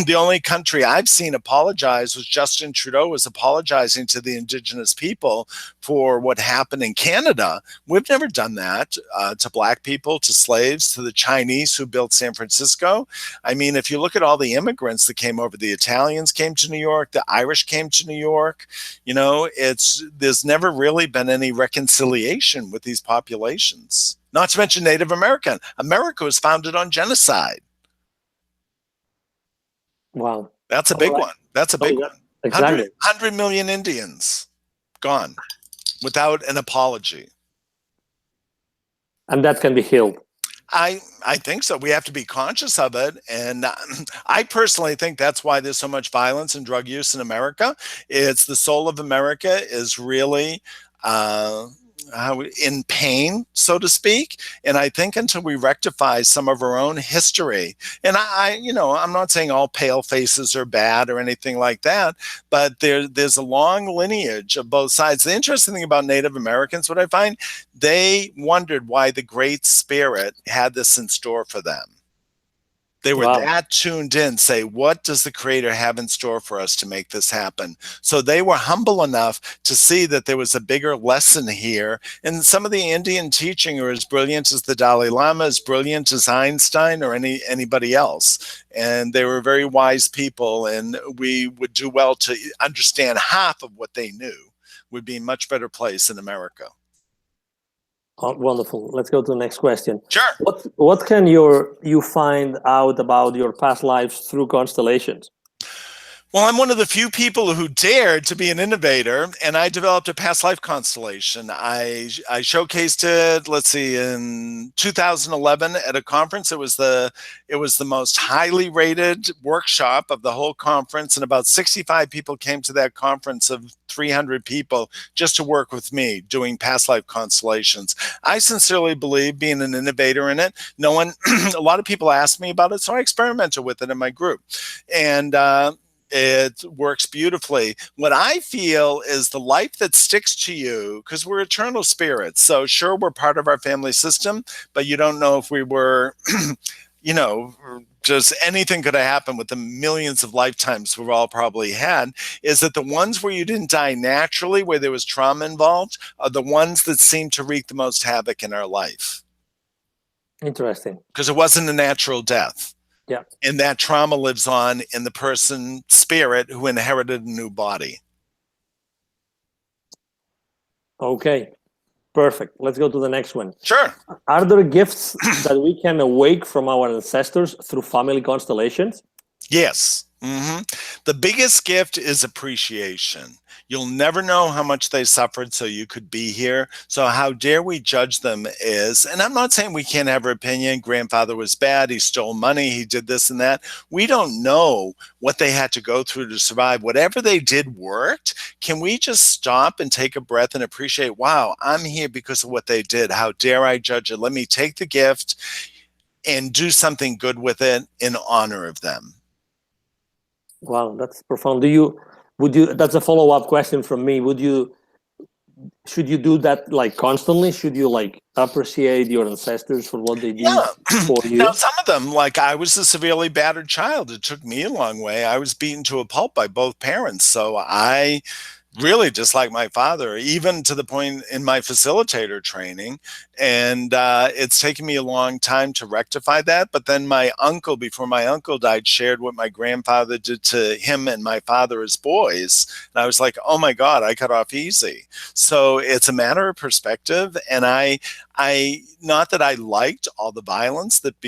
the only country I've seen apologize was Justin Trudeau was apologizing to the Indigenous people for what happened in Canada. We've never done that to Black people, to slaves, to the Chinese who built San Francisco. I mean, if you look at all the immigrants that came over, the Italians came to New York, the Irish came to New York, there's never really been any reconciliation with these populations. Not to mention Native American. America was founded on genocide. Wow. That's a big one. That's a big one. Exactly. 100 million Indians gone without an apology. And that can be healed. I think so. We have to be conscious of it. And I personally think that's why there's so much violence and drug use in America. It's the soul of America is really in pain, so to speak. And I think until we rectify some of our own history, and I'm not saying all pale faces are bad or anything like that, but there's a long lineage of both sides. The interesting thing about Native Americans, what I find, they wondered why the Great Spirit had this in store for them. They were that tuned in, say, what does the Creator have in store for us to make this happen? So they were humble enough to see that there was a bigger lesson here. And some of the Indian teaching are as brilliant as the Dalai Lama, as brilliant as Einstein or anybody else. And they were very wise people, and we would do well to understand half of what they knew. Would be a much better place in America. Oh, wonderful. Let's go to the next question. Sure. What can you find out about your past lives through constellations? Well, I'm one of the few people who dared to be an innovator, and I developed a past life constellation. I showcased it, in 2011 at a conference. It was the most highly rated workshop of the whole conference, and about 65 people came to that conference of 300 people just to work with me doing past life constellations. I sincerely believe, being an innovator in it, a lot of people asked me about it, so I experimented with it in my group. And it works beautifully. What I feel is the life that sticks to you, because we're eternal spirits. So sure, we're part of our family system, but you don't know if we were, just anything could have happened with the millions of lifetimes we've all probably had, is that the ones where you didn't die naturally, where there was trauma involved, are the ones that seem to wreak the most havoc in our life. Interesting. Because it wasn't a natural death. Yeah. And that trauma lives on in the person's spirit who inherited a new body. Okay. Perfect. Let's go to the next one. Sure. Are there gifts that we can awake from our ancestors through family constellations? Yes. Mm-hmm. The biggest gift is appreciation. You'll never know how much they suffered so you could be here. So how dare we judge them is, and I'm not saying we can't have our opinion, grandfather was bad, he stole money, he did this and that. We don't know what they had to go through to survive. Whatever they did worked. Can we just stop and take a breath and appreciate, wow, I'm here because of what they did. How dare I judge it? Let me take the gift. and do something good with it in honor of them. Wow, that's profound. That's a follow-up question from me. Should you do that like constantly? Should you like appreciate your ancestors for what they did for you? Now, some of them, like I was a severely battered child. It took me a long way. I was beaten to a pulp by both parents. So I really just like my father, even to the point in my facilitator training. And it's taken me a long time to rectify that. But then my uncle, before my uncle died, shared what my grandfather did to him and my father as boys. And I was like, oh my God, I got off easy. So it's a matter of perspective. And I not that I liked all the violence that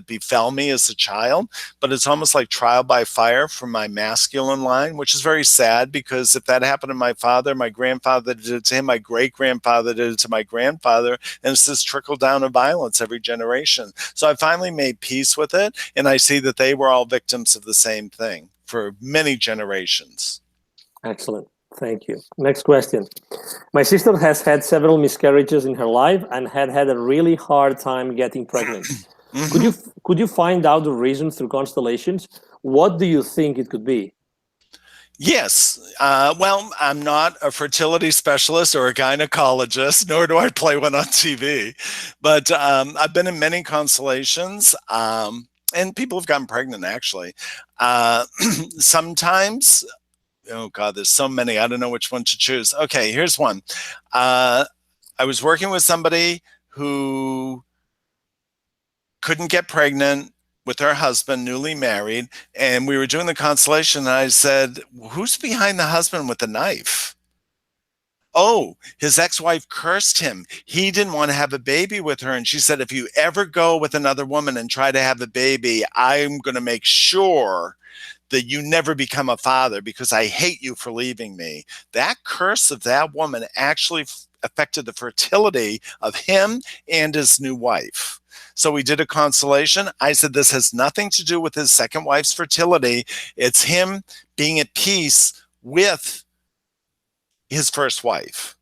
befell me as a child, but it's almost like trial by fire from my masculine line, which is very sad, because if that happened to my father, my grandfather did it to him, my great-grandfather did it to my grandfather, and it's this trickle down of violence every generation. So I finally made peace with it, and I see that they were all victims of the same thing for many generations. Excellent. Thank you. Next question. My sister has had several miscarriages in her life and had a really hard time getting pregnant. Could you find out the reason through constellations? What do you think it could be? Yes. Well, I'm not a fertility specialist or a gynecologist, nor do I play one on TV. But I've been in many constellations, and people have gotten pregnant, actually. Sometimes, oh God, there's so many. I don't know which one to choose. Okay, here's one. I was working with somebody who couldn't get pregnant with her husband, newly married, and we were doing the constellation, and I said, who's behind the husband with the knife? Oh, his ex-wife cursed him. He didn't want to have a baby with her, and she said, if you ever go with another woman and try to have a baby, I'm going to make sure that you never become a father because I hate you for leaving me. That curse of that woman actually affected the fertility of him and his new wife. So we did a constellation. I said, this has nothing to do with his second wife's fertility. It's him being at peace with his first wife.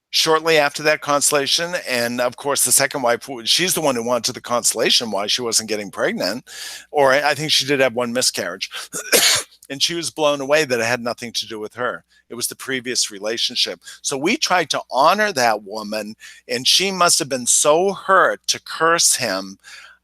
Shortly after that constellation, and of course the second wife, she's the one who wanted the constellation why she wasn't getting pregnant, or I think she did have one miscarriage. And she was blown away that it had nothing to do with her. It was the previous relationship. So we tried to honor that woman, and she must have been so hurt to curse him,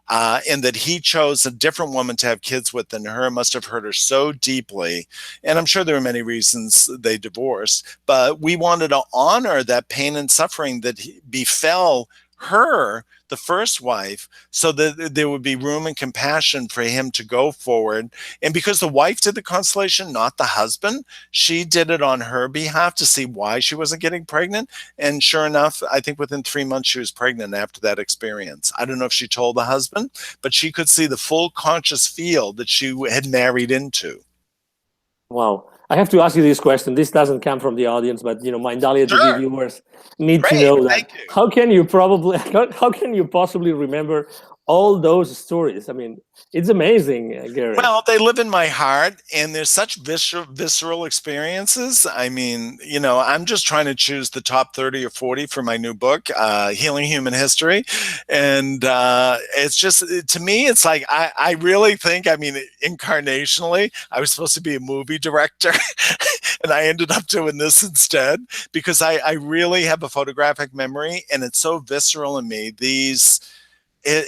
and that he chose a different woman to have kids with than her must have hurt her so deeply. And I'm sure there were many reasons they divorced, but we wanted to honor that pain and suffering that befell her, the first wife, so that there would be room and compassion for him to go forward. And because the wife did the constellation, not the husband, she did it on her behalf to see why she wasn't getting pregnant. And sure enough, I think within 3 months she was pregnant after that experience. I don't know if she told the husband, but she could see the full conscious field that she had married into. Wow. I have to ask you this question. This doesn't come from the audience, but Mindalia TV viewers need to know that. How can you possibly remember all those stories? I mean, it's amazing, Gary. Well, they live in my heart, and there's such visceral experiences. I mean, I'm just trying to choose the top 30 or 40 for my new book, Healing Human History. And it's just, to me, it's like, I really think, incarnationally, I was supposed to be a movie director, and I ended up doing this instead, because I really have a photographic memory, and it's so visceral in me.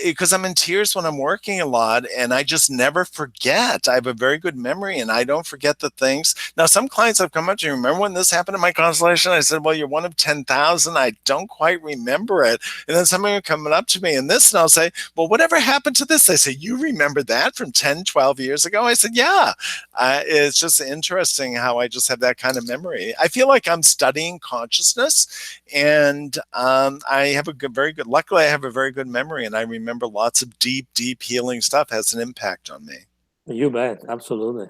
Because I'm in tears when I'm working a lot, and I just never forget. I have a very good memory, and I don't forget the things. Now, some clients have come up to me, remember when this happened in my constellation? I said, well, you're one of 10,000. I don't quite remember it. And then somebody will come up to me and I'll say, well, whatever happened to this? They say, you remember that from 10, 12 years ago? I said, yeah. It's just interesting how I just have that kind of memory. I feel like I'm studying consciousness, and I have luckily I have a very good memory, and I remember lots of deep healing stuff has an impact on me. You bet. Absolutely.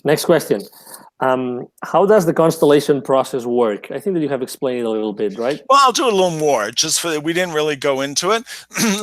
Next question. How does the constellation process work? I think that you have explained it a little bit, right? Well, I'll do a little more just for we didn't really go into it.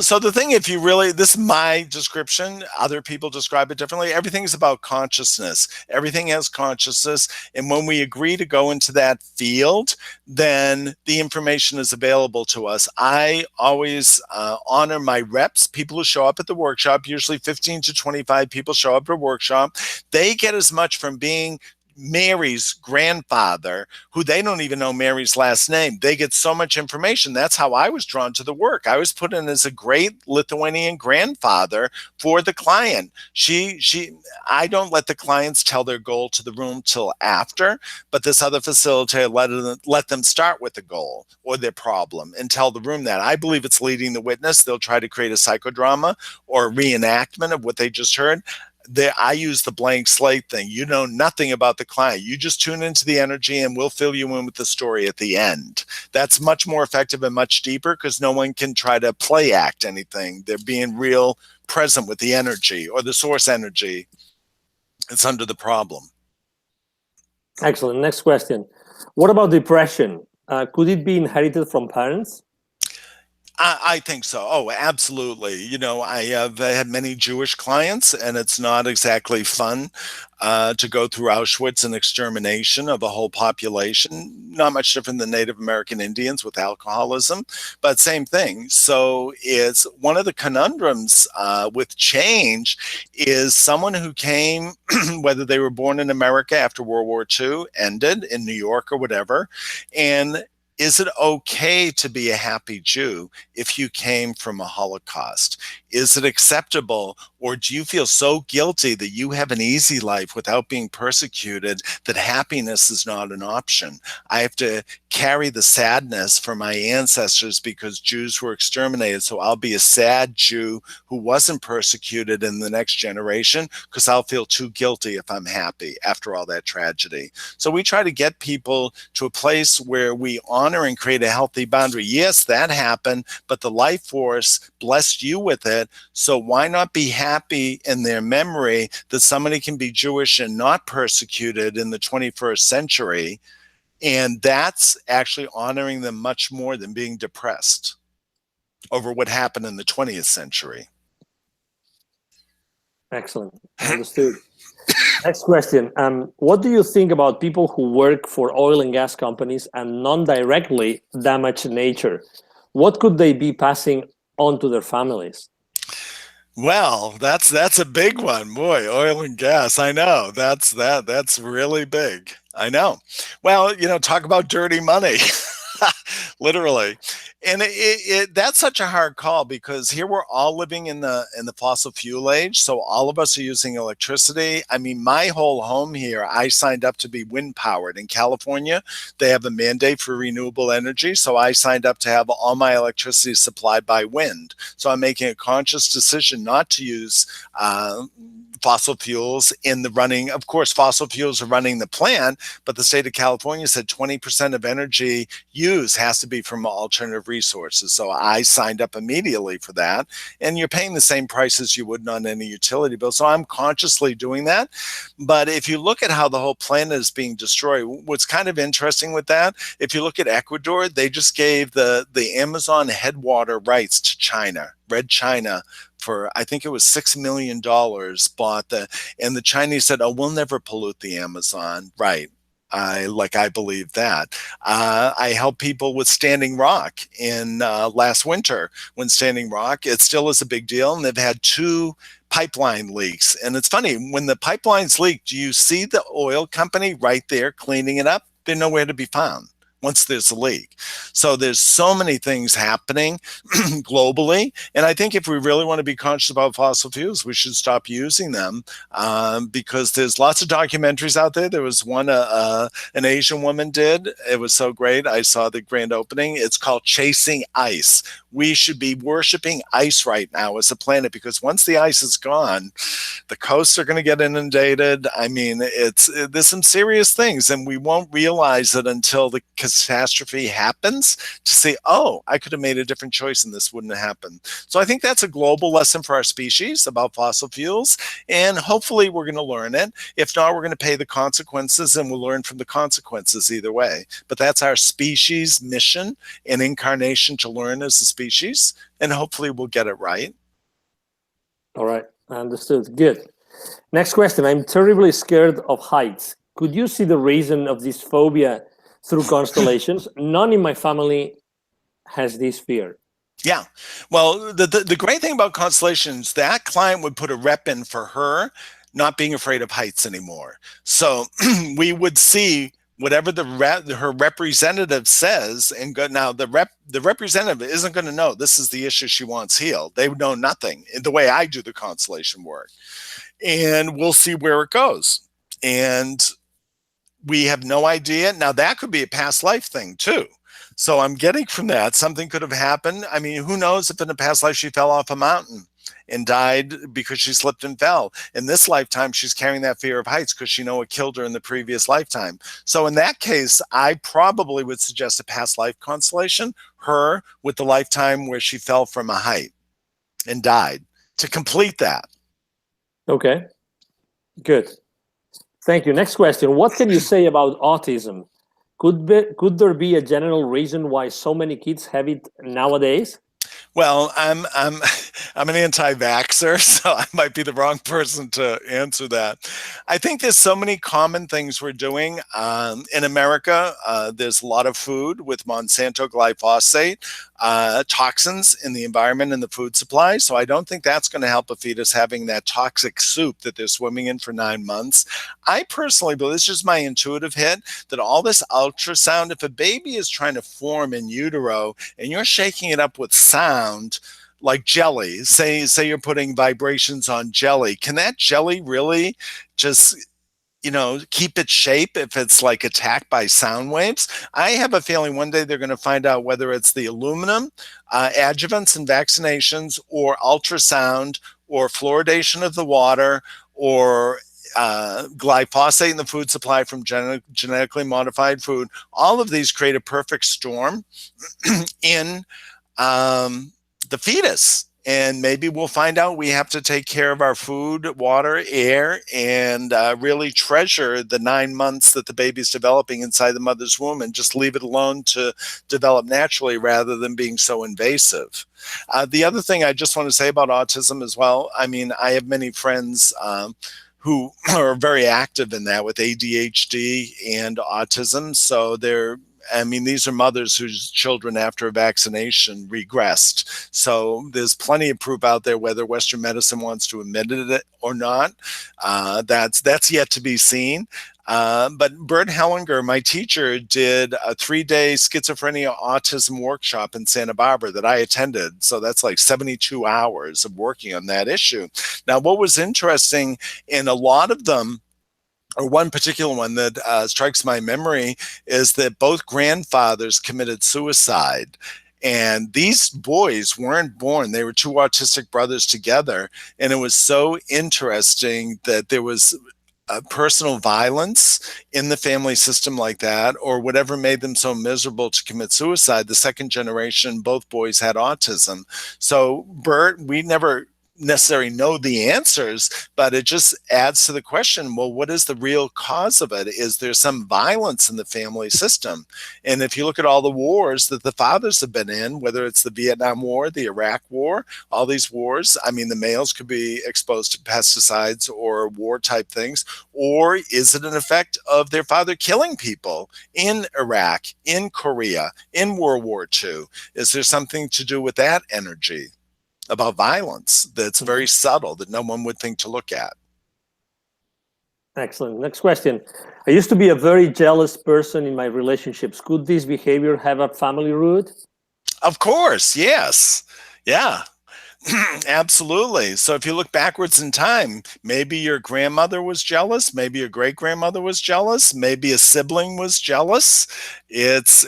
So the thing, if you really, this is my description, other people describe it differently. Everything is about consciousness. Everything has consciousness. And when we agree to go into that field, then the information is available to us. I always honor my reps, people who show up at the workshop. Usually 15 to 25 people show up at a workshop. They get as much from being Mary's grandfather, who they don't even know Mary's last name. They get so much information. That's how I was drawn to the work. I was put in as a great Lithuanian grandfather for the client. I don't let the clients tell their goal to the room till after, but this other facilitator let them start with the goal or their problem and tell the room that. I believe it's leading the witness. They'll try to create a psychodrama or a reenactment of what they just heard. I use the blank slate thing. You know nothing about the client. You just tune into the energy and we'll fill you in with the story at the end. That's much more effective and much deeper because no one can try to play act anything. They're being real present with the energy or the source energy. It's under the problem. Excellent. Next question. What about depression? Could it be inherited from parents? I think so. Oh, absolutely. You know, I have had many Jewish clients, and it's not exactly fun to go through Auschwitz and extermination of a whole population. Not much different than Native American Indians with alcoholism, but same thing. So it's one of the conundrums with change is someone who came, whether they were born in America after World War II ended in New York or whatever, and is it okay to be a happy Jew if you came from a Holocaust? Is it acceptable, or do you feel so guilty that you have an easy life without being persecuted that happiness is not an option? I have to carry the sadness for my ancestors because Jews were exterminated, so I'll be a sad Jew who wasn't persecuted in the next generation because I'll feel too guilty if I'm happy after all that tragedy. So we try to get people to a place where we honor and create a healthy boundary. Yes, that happened, but the life force blessed you with it. So why not be happy in their memory that somebody can be Jewish and not persecuted in the 21st century? And that's actually honoring them much more than being depressed over what happened in the 20th century. Excellent. Understood. Next question. What do you think about people who work for oil and gas companies and non-directly damage nature? What could they be passing on to their families? Well, that's a big one. Boy, oil and gas. I know. That's really big. I know. Well, you know, talk about dirty money. Literally. And that's such a hard call because here we're all living in the fossil fuel age. So all of us are using electricity. I mean, my whole home here, I signed up to be wind powered. In California, they have a mandate for renewable energy. So I signed up to have all my electricity supplied by wind. So I'm making a conscious decision not to use fossil fuels in the running. Of course, fossil fuels are running the plant, but the state of California said 20% of energy use has to be from alternative resources. So I signed up immediately for that. And you're paying the same prices you would on any utility bill. So I'm consciously doing that. But if you look at how the whole planet is being destroyed, what's kind of interesting with that, if you look at Ecuador, they just gave the Amazon headwater rights to China, Red China, for I think it was $6 million bought and the Chinese said, oh, we'll never pollute the Amazon. Right. I believe that. I help people with Standing Rock in last winter when Standing Rock, it still is a big deal. And they've had 2 pipeline leaks. And it's funny, when the pipelines leak, do you see the oil company right there cleaning it up? They're nowhere to be found once there's a leak. So there's so many things happening globally. And I think if we really want to be conscious about fossil fuels, we should stop using them because there's lots of documentaries out there. There was one an Asian woman did. It was so great. I saw the grand opening. It's called Chasing Ice. We should be worshiping ice right now as a planet because once the ice is gone, the coasts are going to get inundated. I mean, there's some serious things and we won't realize it until the catastrophe happens to say, oh, I could have made a different choice and this wouldn't have happened. So I think that's a global lesson for our species about fossil fuels, and hopefully we're going to learn it. If not, we're going to pay the consequences, and we'll learn from the consequences either way. But that's our species mission and incarnation, to learn as a species, and hopefully we'll get it right. All right, understood. Good. Next question. I'm terribly scared of heights. Could you see the reason of this phobia through constellations? None in my family has this fear. Yeah. Well, the great thing about constellations, that client would put a rep in for her not being afraid of heights anymore. So we would see whatever her representative says, and go, now the representative isn't going to know this is the issue she wants healed. They know nothing the way I do the constellation work. And we'll see where it goes. And we have no idea. Now, that could be a past life thing too. So I'm getting from that, something could have happened. I mean, who knows if in a past life she fell off a mountain and died because she slipped and fell. In this lifetime, she's carrying that fear of heights because she know it killed her in the previous lifetime. So in that case, I probably would suggest a past life constellation, her with the lifetime where she fell from a height and died, to complete that. Okay, good. Thank you. Next question. What can you say about autism? Could there be a general reason why so many kids have it nowadays? Well, I'm an anti-vaxxer, so I might be the wrong person to answer that. I think there's so many common things we're doing in America. There's a lot of food with Monsanto glyphosate, toxins in the environment and the food supply. So I don't think that's going to help a fetus having that toxic soup that they're swimming in for 9 months. I personally believe, this is just my intuitive hit, that all this ultrasound, if a baby is trying to form in utero and you're shaking it up with sound, like jelly, say you're putting vibrations on jelly, can that jelly really just, keep its shape if it's like attacked by sound waves? I have a feeling one day they're going to find out whether it's the aluminum, adjuvants and vaccinations, or ultrasound, or fluoridation of the water, or glyphosate in the food supply from genetically modified food. All of these create a perfect storm in the fetus. And maybe we'll find out we have to take care of our food, water, air, and really treasure the 9 months that the baby's developing inside the mother's womb, and just leave it alone to develop naturally rather than being so invasive. The other thing I just want to say about autism as well, I mean, I have many friends who are very active in that with ADHD and autism. So these are mothers whose children after a vaccination regressed. So there's plenty of proof out there, whether Western medicine wants to admit it or not. That's yet to be seen. But Bert Hellinger, my teacher, did a 3-day schizophrenia autism workshop in Santa Barbara that I attended. So that's like 72 hours of working on that issue. Now, what was interesting in a lot of them, or one particular one that strikes my memory, is that both grandfathers committed suicide. And these boys weren't born. They were two autistic brothers together. And it was so interesting that there was personal violence in the family system like that, or whatever made them so miserable to commit suicide. The second generation, both boys had autism. So Bert, we never necessarily know the answers, but it just adds to the question, well, what is the real cause of it? Is there some violence in the family system? And if you look at all the wars that the fathers have been in, whether it's the Vietnam War, the Iraq War, all these wars, I mean, the males could be exposed to pesticides or war type things, or is it an effect of their father killing people in Iraq, in Korea, in World War II? Is there something to do with that energy about violence that's very subtle that no one would think to look at? Excellent. Next question. I used to be a very jealous person in my relationships. Could this behavior have a family root? Of course, yes. Yeah. Absolutely. So if you look backwards in time, maybe your grandmother was jealous, maybe your great grandmother was jealous, maybe a sibling was jealous. It's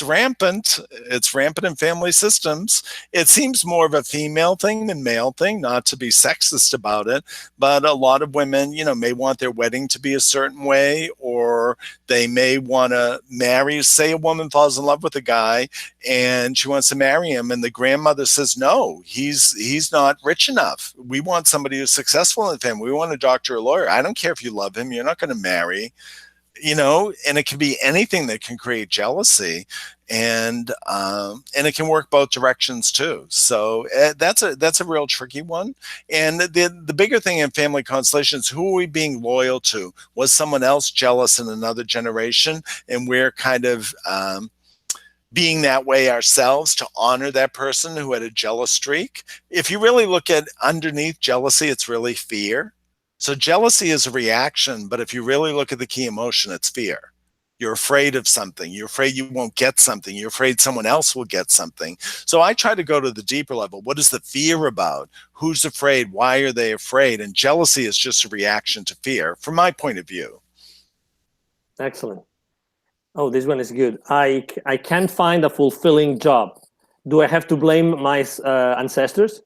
rampant. It's rampant in family systems. It seems more of a female thing than male thing, not to be sexist about it, but a lot of women, may want their wedding to be a certain way, or they may want to marry. Say a woman falls in love with a guy and she wants to marry him, and the grandmother says, no, he's not rich enough. We want somebody who's successful in the family. We want a doctor or a lawyer. I don't care if you love him, you're not going to marry. And it can be anything that can create jealousy, and it can work both directions too. So that's a real tricky one. And the bigger thing in family constellations, who are we being loyal to? Was someone else jealous in another generation, and we're kind of being that way ourselves to honor that person who had a jealous streak? If you really look at underneath jealousy, it's really fear. So jealousy is a reaction, but if you really look at the key emotion, it's fear. You're afraid of something. You're afraid you won't get something. You're afraid someone else will get something. So I try to go to the deeper level. What is the fear about? Who's afraid? Why are they afraid? And jealousy is just a reaction to fear, from my point of view. Excellent. Oh, this one is good. I can't find a fulfilling job. Do I have to blame my ancestors?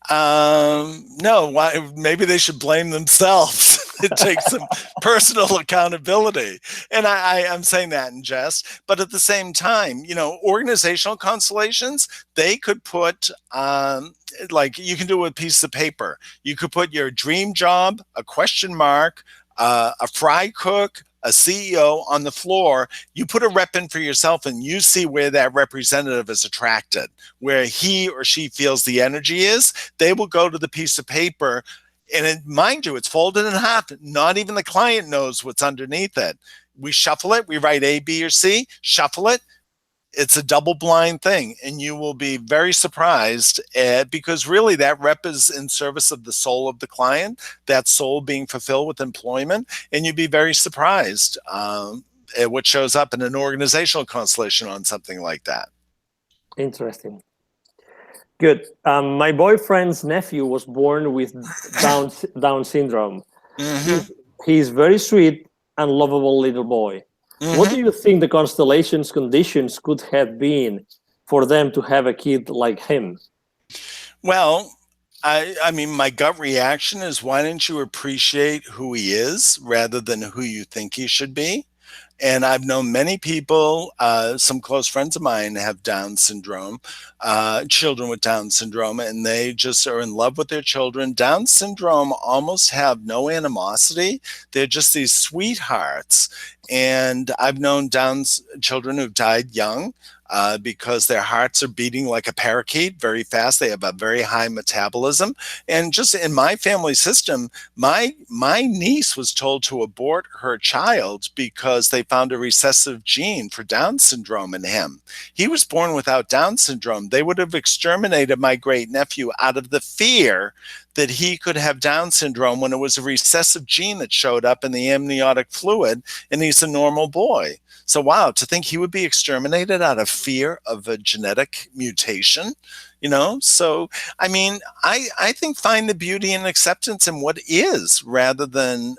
No, why? Maybe they should blame themselves. It takes some personal accountability. And I'm saying that in jest, but at the same time, organizational constellations, they could put, like you can do it with a piece of paper. You could put your dream job, a question mark, a fry cook, a CEO on the floor. You put a rep in for yourself and you see where that representative is attracted, where he or she feels the energy is. They will go to the piece of paper, and mind you, it's folded in half. Not even the client knows what's underneath it. We shuffle it. We write A, B, or C, shuffle it. It's a double blind thing, and you will be very surprised because really that rep is in service of the soul of the client, that soul being fulfilled with employment, and you'd be very surprised at what shows up in an organizational constellation on something like that. Interesting. Good. My boyfriend's nephew was born with Down syndrome. Mm-hmm. He's very sweet and lovable little boy. Mm-hmm. What do you think the constellation's conditions could have been for them to have a kid like him? Well, I mean, my gut reaction is, why don't you appreciate who he is rather than who you think he should be? And I've known many people, some close friends of mine have Down syndrome, children with Down syndrome, and they just are in love with their children. Down syndrome almost have no animosity. They're just these sweethearts. And I've known Down's children who've died young because their hearts are beating like a parakeet very fast. They have a very high metabolism. And just in my family system, my niece was told to abort her child because they found a recessive gene for Down syndrome in him. He was born without Down syndrome. They would have exterminated my great nephew out of the fear that he could have Down syndrome when it was a recessive gene that showed up in the amniotic fluid, and he's a normal boy. So, wow, to think he would be exterminated out of fear of a genetic mutation, So, I mean, I think find the beauty and acceptance in what is, rather than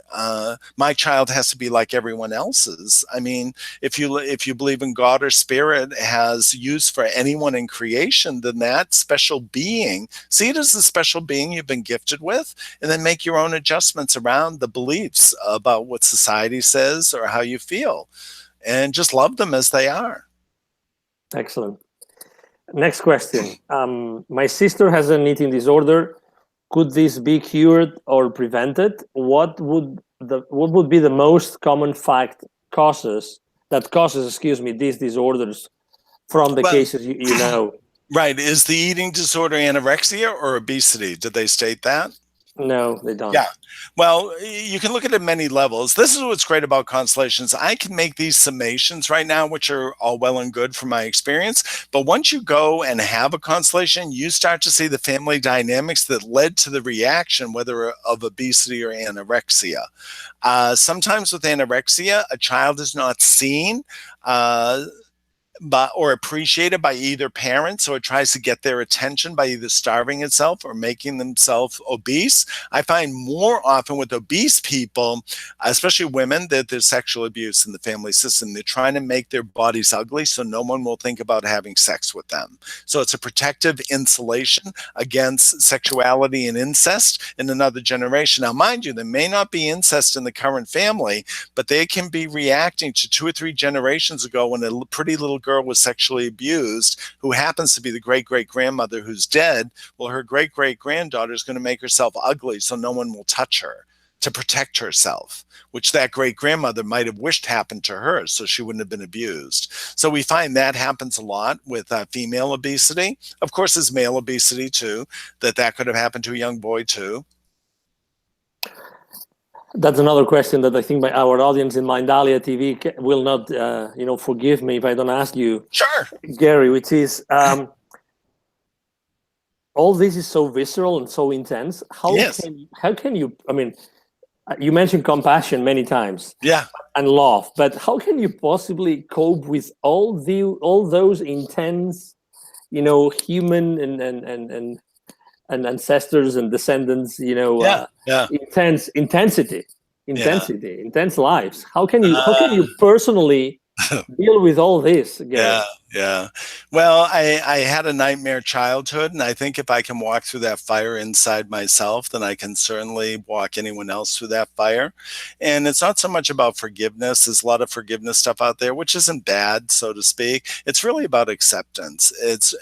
my child has to be like everyone else's. I mean, if you believe in God or spirit has use for anyone in creation, then that special being, see it as the special being you've been gifted with, and then make your own adjustments around the beliefs about what society says or how you feel. And just love them as they are. Excellent. Next question. My sister has an eating disorder. Could this be cured or prevented? What would be the most common causes these disorders from the cases you know? Right. Is the eating disorder anorexia or obesity? Did they state that? No, they don't. Yeah. Well, you can look at it at many levels. This is what's great about constellations. I can make these summations right now, which are all well and good from my experience. But once you go and have a constellation, you start to see the family dynamics that led to the reaction, whether of obesity or anorexia. Sometimes with anorexia, a child is not seen or appreciated by either parents, or it tries to get their attention by either starving itself or making themselves obese. I find more often with obese people, especially women, that there's sexual abuse in the family system. They're trying to make their bodies ugly so no one will think about having sex with them. So it's a protective insulation against sexuality and incest in another generation. Now, mind you, there may not be incest in the current family, but they can be reacting to 2 or 3 generations ago when a pretty little girl was sexually abused, who happens to be the great-great-grandmother who's dead. Well, her great-great-granddaughter is going to make herself ugly so no one will touch her to protect herself, which that great-grandmother might have wished happened to her so she wouldn't have been abused. So we find that happens a lot with female obesity. Of course, there's male obesity too, that could have happened to a young boy too. That's another question that I think our audience in Mindalia TV will not, forgive me if I don't ask you, sure, Gary, which is, all this is so visceral and so intense. How can you, I mean, you mentioned compassion many times, and love, but how can you possibly cope with all those intense, human and ancestors and descendants, intense lives? How can you personally deal with all this, Gary? Yeah. Well, I had a nightmare childhood, and I think if I can walk through that fire inside myself, then I can certainly walk anyone else through that fire. And it's not so much about forgiveness. There's a lot of forgiveness stuff out there, which isn't bad, so to speak. It's really about acceptance. It's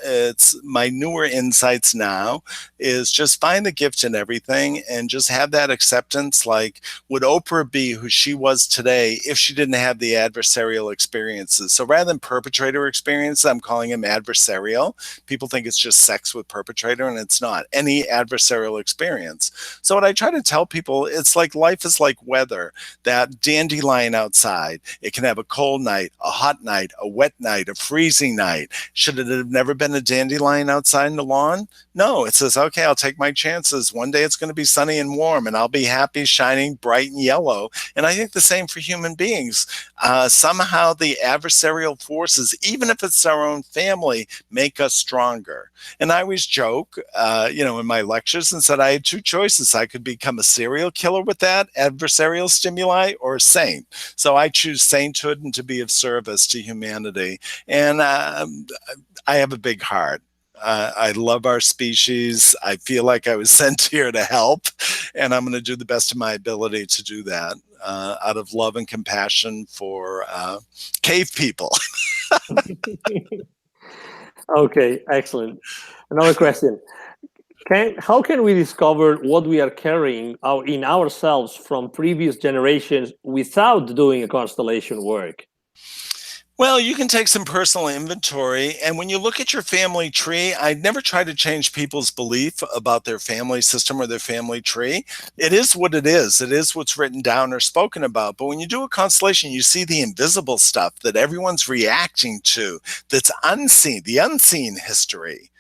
my newer insights now is just find the gift in everything and just have that acceptance. Like, would Oprah be who she was today if she didn't have the adversarial experiences? So rather than perpetrator experience, I'm calling him adversarial. People think it's just sex with perpetrator, and it's not. Any adversarial experience. So what I try to tell people, it's like life is like weather. That dandelion outside, it can have a cold night, a hot night, a wet night, a freezing night. Should it have never been a dandelion outside in the lawn? No, it says, okay, I'll take my chances. One day it's going to be sunny and warm, and I'll be happy, shining bright and yellow. And I think the same for human beings. Somehow the adversarial forces, even if it's our own family, make us stronger. And I always joke, in my lectures, and said I had 2 choices. I could become a serial killer with that adversarial stimuli, or a saint. So I choose sainthood and to be of service to humanity. And I have a big heart. I love our species. I feel like I was sent here to help, and I'm going to do the best of my ability to do that out of love and compassion for cave people. Okay, excellent. Another question. How can we discover what we are carrying in ourselves from previous generations without doing a constellation work? Well, you can take some personal inventory, and when you look at your family tree, I'd never try to change people's belief about their family system or their family tree. It is what it is. It is what's written down or spoken about. But when you do a constellation, you see the invisible stuff that everyone's reacting to, that's unseen, the unseen history.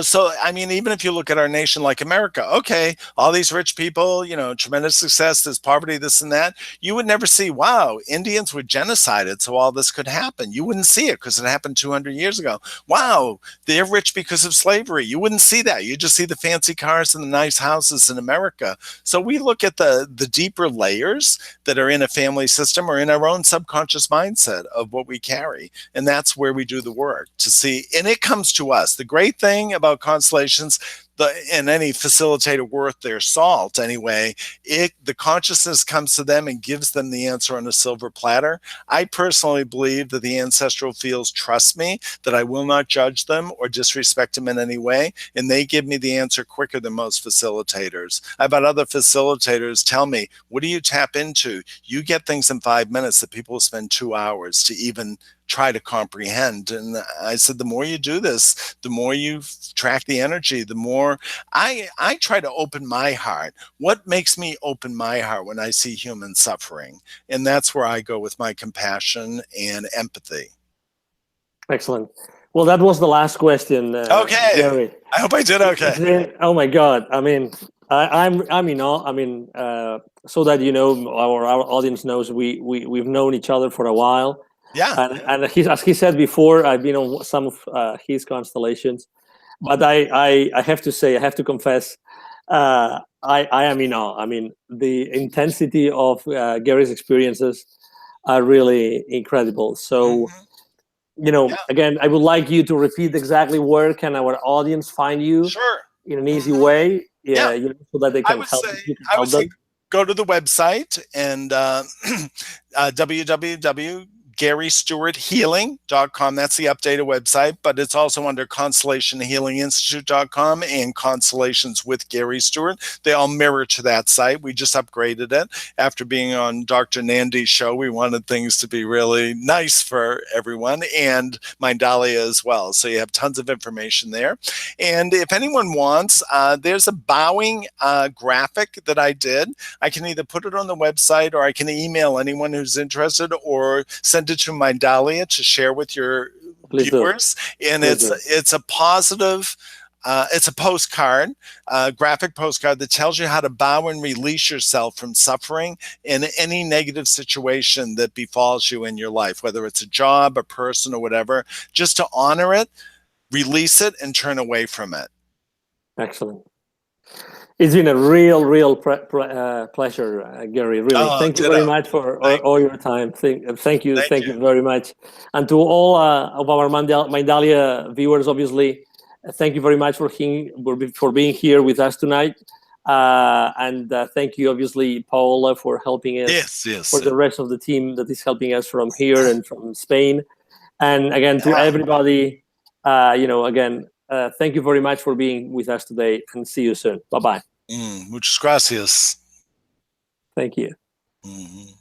So, I mean, even if you look at our nation like America, okay, all these rich people, tremendous success, there's poverty, this and that. You would never see, wow, Indians were genocided, so all this could happen. You wouldn't see it because it happened 200 years ago. Wow, they're rich because of slavery. You wouldn't see that. You just see the fancy cars and the nice houses in America. So we look at the deeper layers that are in a family system or in our own subconscious mindset of what we carry. And that's where we do the work to see, and it comes to us. The great thing about constellations, and any facilitator worth their salt anyway, the consciousness comes to them and gives them the answer on a silver platter. I personally believe that the ancestral fields trust me, that I will not judge them or disrespect them in any way, and they give me the answer quicker than most facilitators. I've had other facilitators tell me, what do you tap into? You get things in 5 minutes that people spend 2 hours to even try to comprehend. And I said, the more you do this, the more you track the energy, the more I try to open my heart. What makes me open my heart when I see human suffering? And that's where I go with my compassion and empathy. Excellent. Well, that was the last question. Okay. Gary. I hope I did okay. Oh my God. I mean, I'm in awe. I mean, so that our audience knows we've known each other for a while. Yeah. And as he said before, I've been on some of his constellations, but I have to say, I have to confess, I am in awe. I mean, the intensity of Gary's experiences are really incredible. So, again, I would like you to repeat exactly where can our audience find you Sure. in an easy way, Yeah. So that they I can would help. say, You can help them. go to the website and www.GaryStewartHealing.com. That's the updated website, but it's also under ConstellationHealingInstitute.com and Constellations with Gary Stuart. They all mirror to that site. We just upgraded it after being on Dr. Nandi's show. We wanted things to be really nice for everyone, and Mindalia as well. So you have tons of information there. And if anyone wants, there's a bowing graphic that I did. I can either put it on the website, or I can email anyone who's interested, or send it to Mindalia to share with your viewers. And it's a positive. It's a postcard, graphic postcard that tells you how to bow and release yourself from suffering in any negative situation that befalls you in your life, whether it's a job, a person, or whatever, just to honor it, release it, and turn away from it. Excellent. It's been a real pleasure, Gary. Really, thank you very much for all your time. Thank you very much. And to all of our Mindalia viewers, obviously, thank you very much for being here with us tonight. And thank you, obviously, Paola, for helping us. For the rest of the team that is helping us from here and from Spain. And again, to everybody, again, thank you very much for being with us today, and see you soon. Bye-bye. Muchas gracias. Thank you. Mm-hmm.